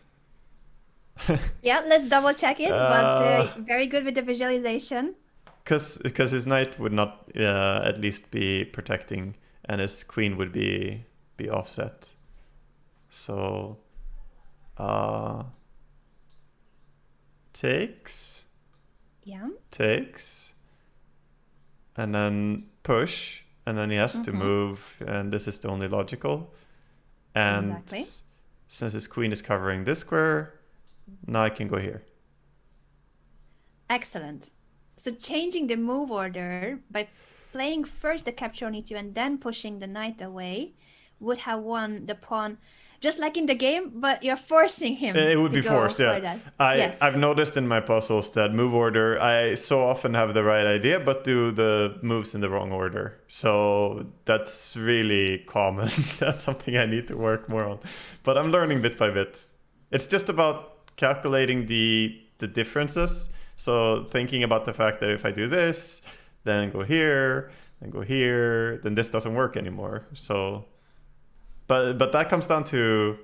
Yeah, let's double check it, but very good with the visualization. Because his knight would not at least be protecting, and his queen would be offset. So takes. Yeah. Takes. And then push, and then he has to move, and this is the only logical. And exactly. Since his queen is covering this square, now I can go here. Excellent. So changing the move order by playing first the capture on e2 and then pushing the knight away would have won the pawn, just like in the game, but you're forcing him. It would to be go forced, for yeah. that. I've noticed in my puzzles that move order, I so often have the right idea, but do the moves in the wrong order. So that's really common. That's something I need to work more on. But I'm learning bit by bit. It's just about calculating the differences. So thinking about the fact that if I do this, then go here, then this doesn't work anymore. So, but that comes down to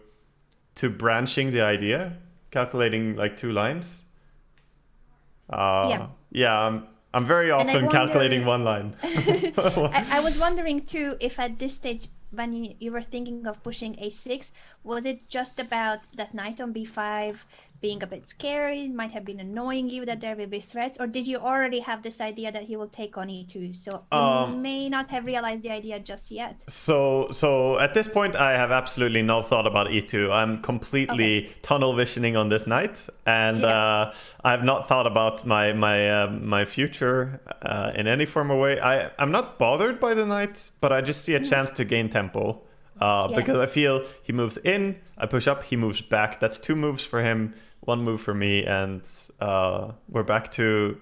branching the idea, calculating like 2 lines. Yeah, I'm very often calculating 1 line. I was wondering too if at this stage, when you were thinking of pushing a6, was it just about that knight on b5 being a bit scary, it might have been annoying you that there will be threats, or did you already have this idea that he will take on e2? So you may not have realized the idea just yet. So at this point, I have absolutely no thought about e2. I'm completely tunnel visioning on this knight, and I have not thought about my future in any form or way. I'm not bothered by the knight, but I just see a chance to gain tempo. Because I feel he moves in, I push up, he moves back. That's 2 moves for him, 1 move for me, and we're back to,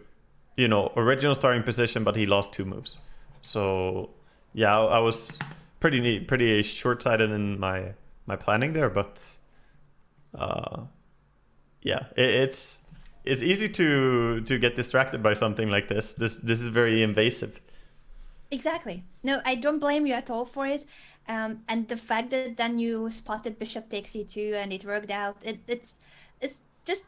original starting position, but he lost 2 moves. So yeah, I was pretty short-sighted in my planning there, but yeah, it's easy to get distracted by something like this. This is very invasive. Exactly. No, I don't blame you at all for it. And the fact that then you spotted bishop takes e2 and it worked out, it's just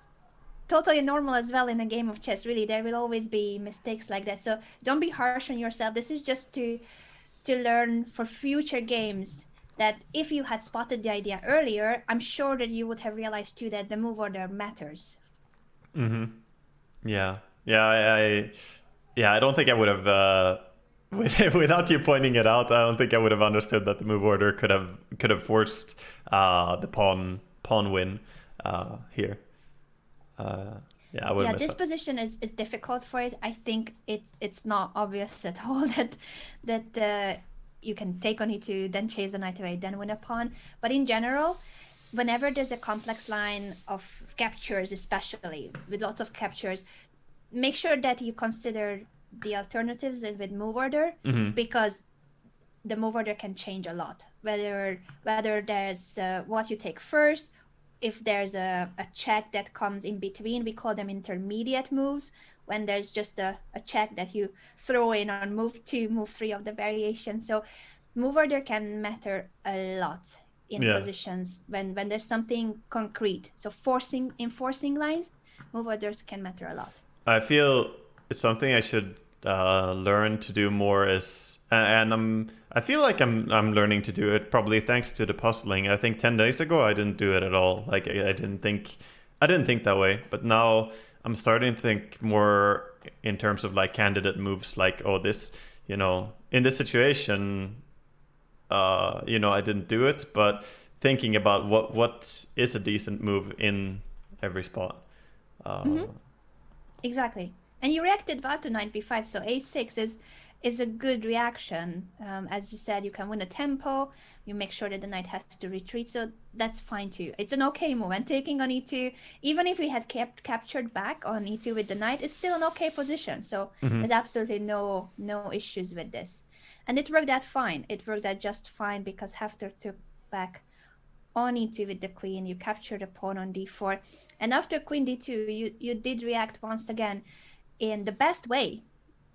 totally normal as well in a game of chess. Really, there will always be mistakes like that. So don't be harsh on yourself. This is just to learn for future games that if you had spotted the idea earlier, I'm sure that you would have realized too that the move order matters. Yeah. I don't think I would have. Without you pointing it out, I don't think I would have understood that the move order could have forced the pawn win here. I would have this position is difficult for it. I think it's not obvious at all that you can take on e2, then chase the knight away, then win a pawn. But in general, whenever there's a complex line of captures, especially with lots of captures, make sure that you consider the alternatives with move order, because the move order can change a lot. Whether there's what you take first, if there's a check that comes in between, we call them intermediate moves, when there's just a check that you throw in on move 2, move 3 of the variation. So move order can matter a lot in positions when there's something concrete. So enforcing lines, move orders can matter a lot. I feel it's something I should learn to do more, and I feel like I'm learning to do it, probably thanks to the puzzling. I think 10 days ago I didn't do it at all. Like I didn't think that way, but now I'm starting to think more in terms of like candidate moves, like, oh, this, in this situation, I didn't do it, but thinking about what is a decent move in every spot. Exactly. And you reacted well to knight b5, so a6 is a good reaction. As you said, you can win a tempo, you make sure that the knight has to retreat, so that's fine too. It's an okay move, and taking on e2, even if we had kept captured back on e2 with the knight, it's still an okay position, so there's absolutely no issues with this. And it worked out fine. It worked out just fine because Hafthor took back on e2 with the queen, you captured a pawn on d4, and after queen d2, you did react once again in the best way.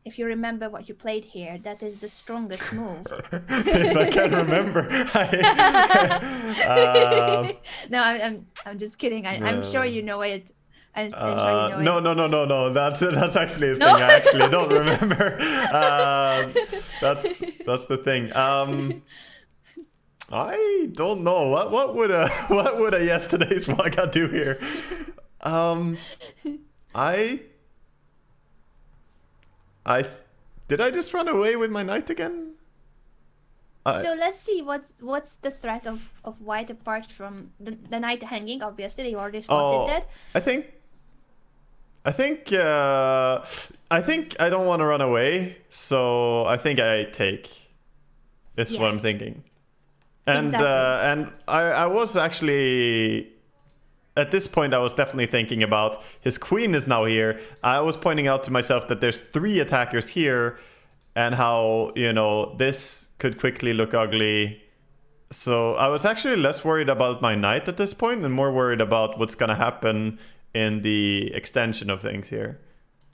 If you remember what you played here, that is the strongest move. Yes, I can't remember. No, I'm just kidding. I'm sure you know it. I'm sure you know it. No. That's actually a thing I actually don't remember. That's the thing. I don't know. What would a yesterday's Waga do here? Did I just run away with my knight again? So let's see what's the threat of white apart from the knight hanging. Obviously, you already spotted that. I think I don't want to run away, so I think I take. Is what I'm thinking. And exactly. And I was actually. At this point, I was definitely thinking about his queen is now here. I was pointing out to myself that there's 3 attackers here and how, this could quickly look ugly. So I was actually less worried about my knight at this point and more worried about what's going to happen in the extension of things here.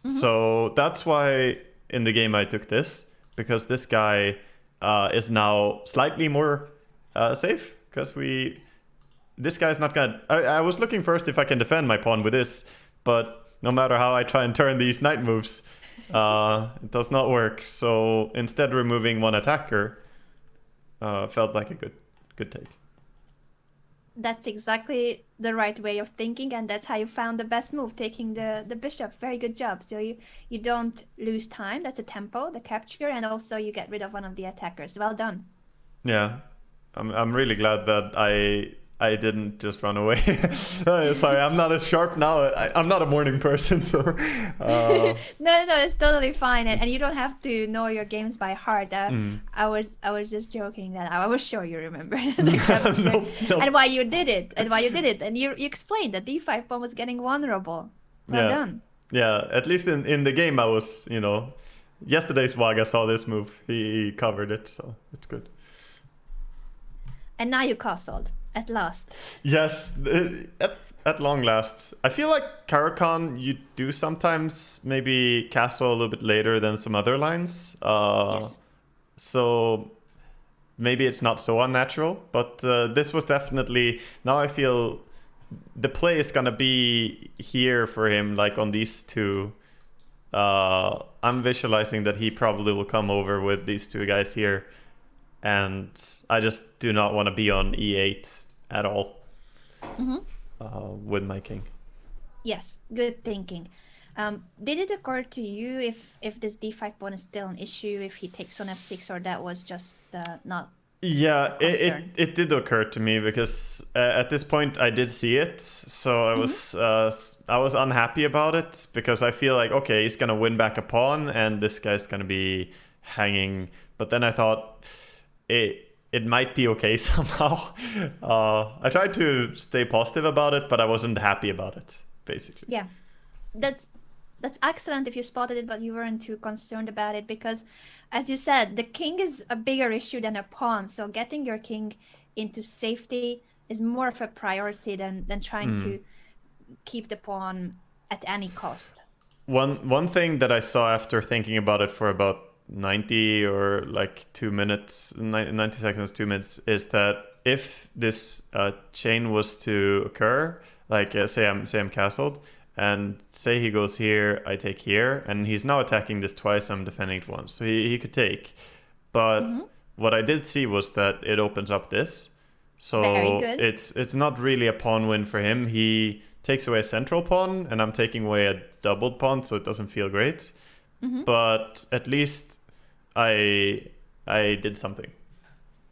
So that's why in the game I took this, because this guy is now slightly more safe, because this guy's not gonna... I was looking first if I can defend my pawn with this, but no matter how I try and turn these knight moves, it does not work. So instead removing one attacker felt like a good take. That's exactly the right way of thinking, and that's how you found the best move, taking the bishop. Very good job. So you don't lose time. That's a tempo, the capture, and also you get rid of one of the attackers. Well done. Yeah, I'm really glad that I didn't just run away. Sorry, I'm not as sharp now. I'm not a morning person, so... No, it's totally fine. And you don't have to know your games by heart. I was just joking that I was sure you remember No. And why you did it. And you explained that d5 pawn was getting vulnerable. Well done. Yeah, at least in the game I was, yesterday's Waga saw this move. He covered it, so it's good. And now you castled. At last. Yes, at long last. I feel like Caracan, you do sometimes maybe castle a little bit later than some other lines. Yes. So maybe it's not so unnatural, but this was definitely... Now I feel the play is gonna be here for him, like on these 2. I'm visualizing that he probably will come over with these 2 guys here. And I just do not want to be on e8 at all with my king. Yes, good thinking. Did it occur to you if this d5 pawn is still an issue, if he takes on f6, or that was just not? Yeah, it did occur to me because at this point I did see it, so I was unhappy about it because I feel like, okay, he's gonna win back a pawn and this guy's gonna be hanging. But then I thought it might be okay somehow. I tried to stay positive about it, but I wasn't happy about it, basically. Yeah, that's excellent if you spotted it, but you weren't too concerned about it because, as you said, the king is a bigger issue than a pawn. So getting your king into safety is more of a priority than trying to keep the pawn at any cost. One thing that I saw after thinking about it for about 90 or like 2 minutes, 90 seconds, 2 minutes, is that if this chain was to occur, like say I'm castled, and say he goes here, I take here, and he's now attacking this twice, I'm defending it once, so he could take. But what I did see was that it opens up this, so it's not really a pawn win for him. He takes away a central pawn, and I'm taking away a doubled pawn, so it doesn't feel great. But at least I did something.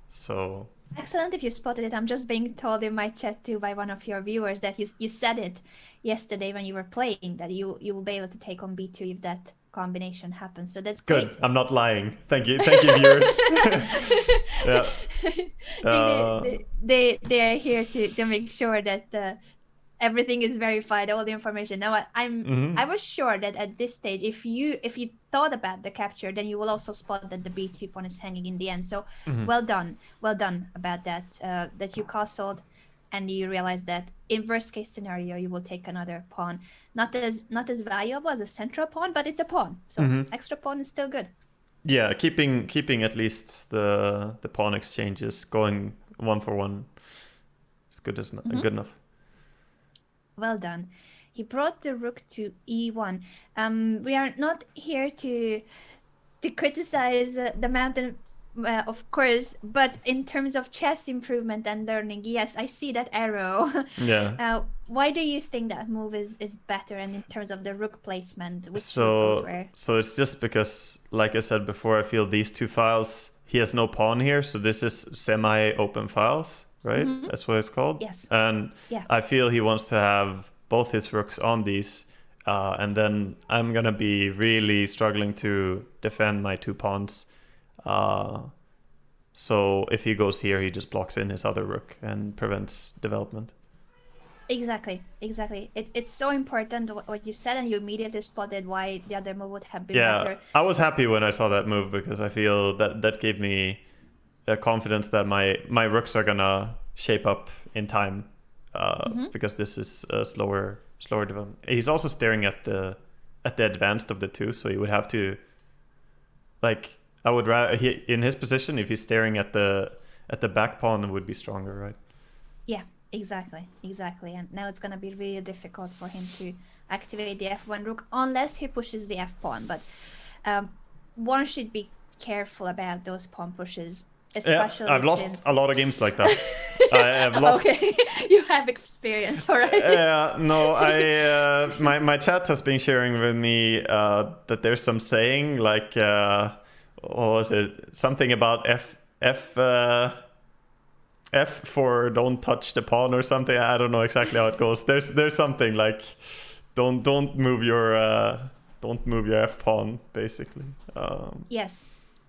So excellent if you spotted it. I'm just being told in my chat too by one of your viewers that you said it yesterday when you were playing, that you will be able to take on b2 if that combination happens. So that's Good. great. I'm not lying. Thank you, viewers. Yeah. They are here to make sure that everything is verified, all the information. Now I was sure that at this stage, if you thought about the capture, then you will also spot that the b2 pawn is hanging in the end. So well done about that. That you castled, and you realize that in worst case scenario you will take another pawn, not as valuable as a central pawn, but it's a pawn, so extra pawn is still good. Yeah, keeping at least the pawn exchanges going 1 for 1 is good enough. Well done. He brought the rook to e1. We are not here to criticize the mountain, of course, but in terms of chess improvement and learning, yes, I see that arrow. Yeah. Why do you think that move is better, and in terms of the rook placement, which so rook goes where? So it's just because, like I said before, I feel these two files, he has no pawn here, so this is semi-open files, right? That's what it's called. Yes. And I feel he wants to have both his rooks on these, and then I'm gonna be really struggling to defend my 2 pawns. So if he goes here, he just blocks in his other rook and prevents development. Exactly. It's so important what you said, and you immediately spotted why the other move would have been better. I was happy when I saw that move, because I feel that gave me the confidence that my rooks are gonna shape up in time, because this is a slower development. He's also staring at the advanced of the two, so you would have to, like, I would rather in his position, if he's staring at the back pawn, it would be stronger, right? Yeah, exactly. And now it's gonna be really difficult for him to activate the f1 rook unless he pushes the f pawn. But one should be careful about those pawn pushes, especially. I've lost a lot of games like that. I have lost. Okay, you have experience, all right? Yeah, no, my chat has been sharing with me that there's some saying like, what was it? Something about F for don't touch the pawn or something. I don't know exactly how it goes. There's something like, don't move your F pawn, basically. Yes.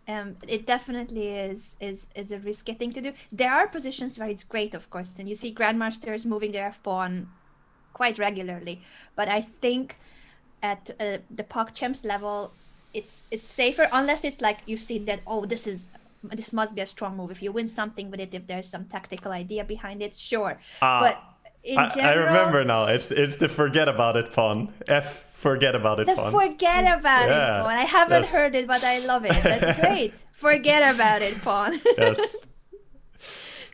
It definitely is a risky thing to do. There are positions where it's great, of course, and you see grandmasters moving their f pawn quite regularly. But I think at the PogChamps level, it's safer, unless it's like you see that, oh, this must be a strong move. If you win something with it, if there's some tactical idea behind it, sure. But in general, I remember now. It's the forget about it pawn. F forget about it pawn. Forget about it pawn. I haven't heard it, but I love it. That's great. Forget about it pawn. Yes.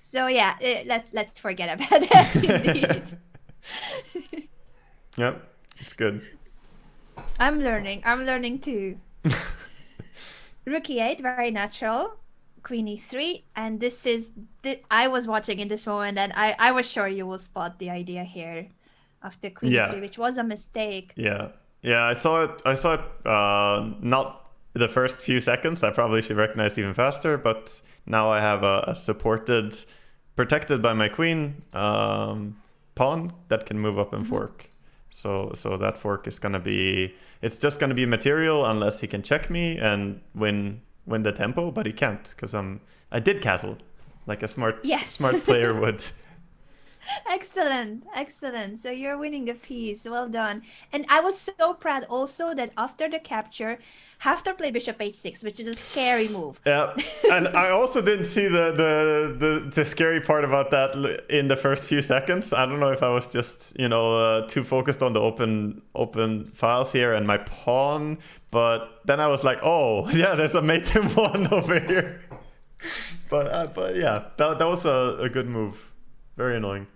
So yeah, let's forget about that indeed. Yep, it's good. I'm learning too. Rook e8, very natural. Queen e3, and this is I was watching in this moment, and I was sure you will spot the idea here after Queen e3, which was a mistake. Yeah, I saw it. Not the first few seconds. I probably should recognize even faster, but now I have a protected by my queen pawn that can move up and fork. So that fork is gonna be, it's just gonna be material unless he can check me and win the tempo, but he can't, because I did castle like a smart player would. Excellent. So you're winning a piece. Well done. And I was so proud also that after the capture, Hafthor played bishop h6, which is a scary move. Yeah, and I also didn't see the scary part about that in the first few seconds. I don't know if I was just too focused on the open files here and my pawn, but then I was like, oh yeah, there's a mate in one over here. But yeah, that was a good move. Very annoying.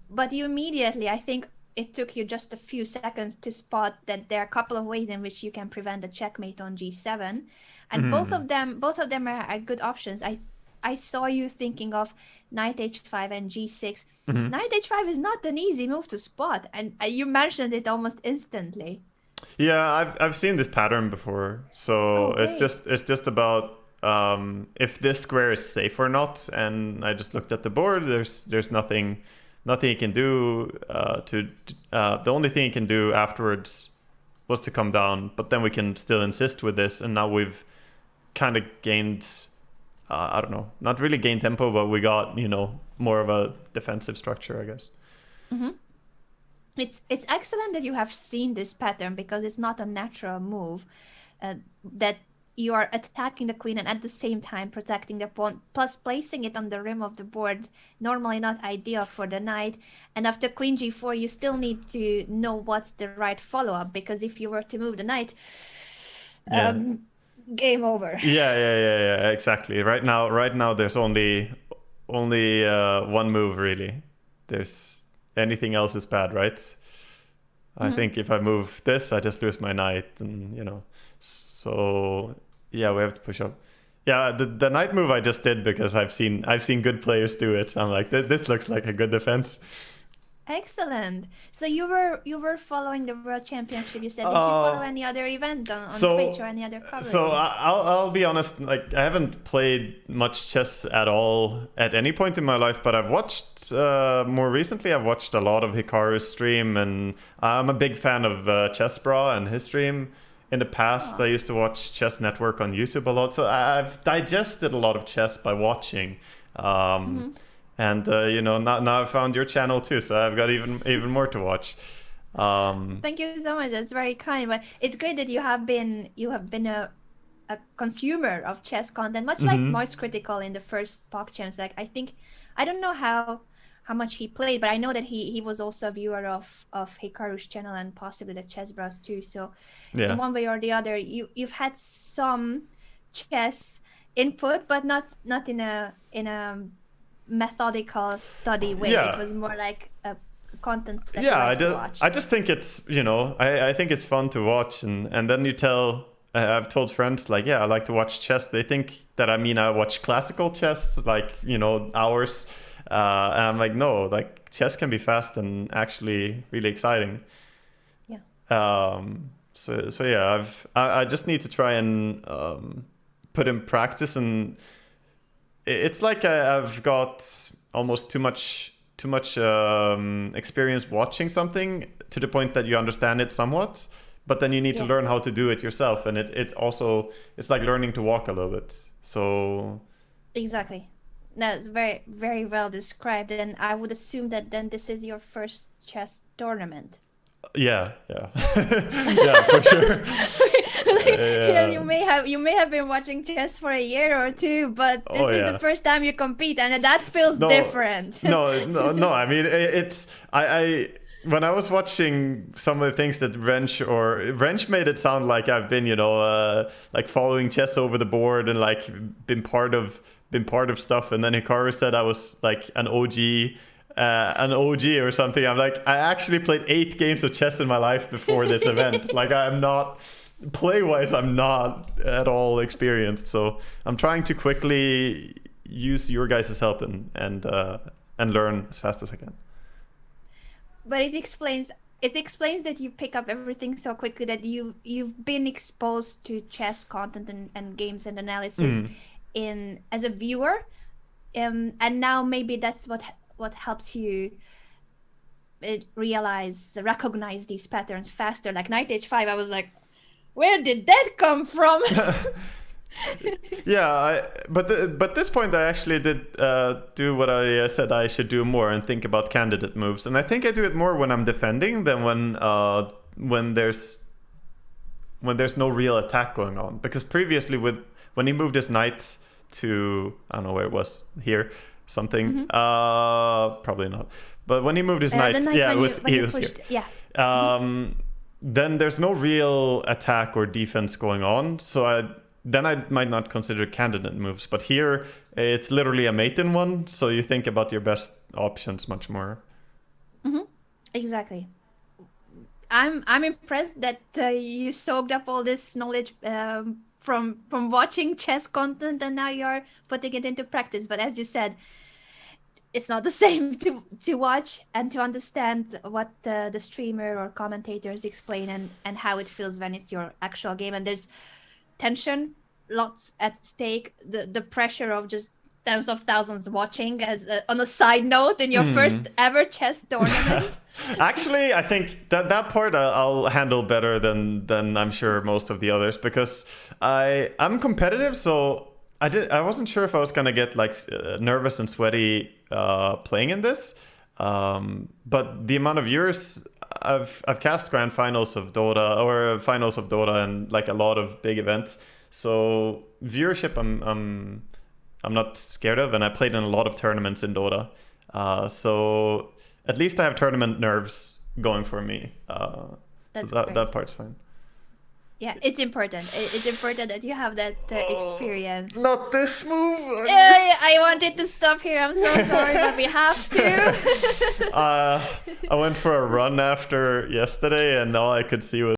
But you immediately, I think it took you just a few seconds to spot that there are a couple of ways in which you can prevent a checkmate on g7, and both of them are good options. I saw you thinking of knight h5 and g6. Knight h5 is not an easy move to spot, and you mentioned it almost instantly. Yeah, I've seen this pattern before, so it's just about if this square is safe or not. And I just looked at the board. There's nothing he can do the only thing he can do afterwards was to come down, but then we can still insist with this, and now we've kind of gained, I don't know, not really gained tempo, but we got, you know, more of a defensive structure, I guess. Mm-hmm. It's excellent that you have seen this pattern, because it's not a natural move that you are attacking the queen and at the same time protecting the pawn, plus placing it on the rim of the board, normally not ideal for the knight. And after queen g4, you still need to know what's the right follow-up, because if you were to move the knight, game over. Yeah, exactly. Right now there's only one move, really. There's anything else is bad, right? I think if I move this, I just lose my knight, and you know, so yeah, we have to push up. Yeah, the knight move I just did because I've seen good players do it. I'm like, this looks like a good defense. Excellent. So you were following the World Championship. You said, did you follow any other event on Twitch or any other coverage? So I'll be honest. Like, I haven't played much chess at all at any point in my life, but I've watched more recently. I've watched a lot of Hikaru's stream, and I'm a big fan of Chess Bra and his stream. In the past, I used to watch Chess Network on YouTube a lot, so I've digested a lot of chess by watching. And you know, now I found your channel too, so I've got even more to watch. Thank you so much. That's very kind. But it's great that you have been a consumer of chess content, much like Moist Critical in the first PogChamps. Like, I don't know how much he played, but I know that he was also a viewer of Hikaru's channel and possibly the Chess Bros too. So in one way or the other, you've had some chess input, but not in a methodical study way. It was more like a content that you like to watch. I just think it's, you know, I think it's fun to watch, and then you tell, I've told friends, like, yeah, I like to watch chess. They think that I mean I watch classical chess, like, you know, hours, and I'm like, no, like, chess can be fast and actually really exciting. So yeah, I just need to try and put in practice, and it's like I've got almost too much experience watching something to the point that you understand it somewhat, but then you need to learn how to do it yourself, and it's like learning to walk a little bit. So exactly, that's very, very well described. And I would assume that then this is your first chess tournament. Yeah, for sure. You may have been watching chess for a year or two, but this is the first time you compete, and that feels different. No. I mean, I when I was watching some of the things that Rensch made it sound like I've been, you know, like following chess over the board and like been part of stuff, and then Hikaru said I was like an OG or something. I'm like, I actually played 8 games of chess in my life before this event. Like, I'm not, play-wise, I'm not at all experienced. So I'm trying to quickly use your guys' help and learn as fast as I can. But it explains that you pick up everything so quickly, that you've been exposed to chess content and games and analysis as a viewer, and now maybe that's what helps you recognize these patterns faster. Like knight h5, I was like, where did that come from? But this point I actually did do what I said I should do more and think about candidate moves, and I think I do it more when I'm defending than when there's no real attack going on. Because previously when he moved his knight to, I don't know where it was, here, something, probably not, but when he moved his knight, he was here. Then there's no real attack or defense going on, so I might not consider candidate moves. But here it's literally a mate in one, so you think about your best options much more. Exactly. I'm impressed that you soaked up all this knowledge from watching chess content, and now you're putting it into practice. But as you said, it's not the same to watch and to understand what the streamer or commentators explain and how it feels when it's your actual game. And there's tension, lots at stake, the pressure of just tens of thousands watching as on a side note in your first ever chess tournament? Actually, I think that part I'll handle better than I'm sure most of the others, because I'm competitive, so I wasn't sure if I was gonna get like nervous and sweaty playing in this, but the amount of viewers I've cast grand finals of Dota or finals of Dota and like a lot of big events, so viewership I'm not scared of, and I played in a lot of tournaments in Dota, so at least I have tournament nerves going for me. So that part's fine. Yeah, it's important. It's important that you have that experience. Not this move. I wanted to stop here. I'm so sorry, but we have to. I went for a run after yesterday, and all I could see was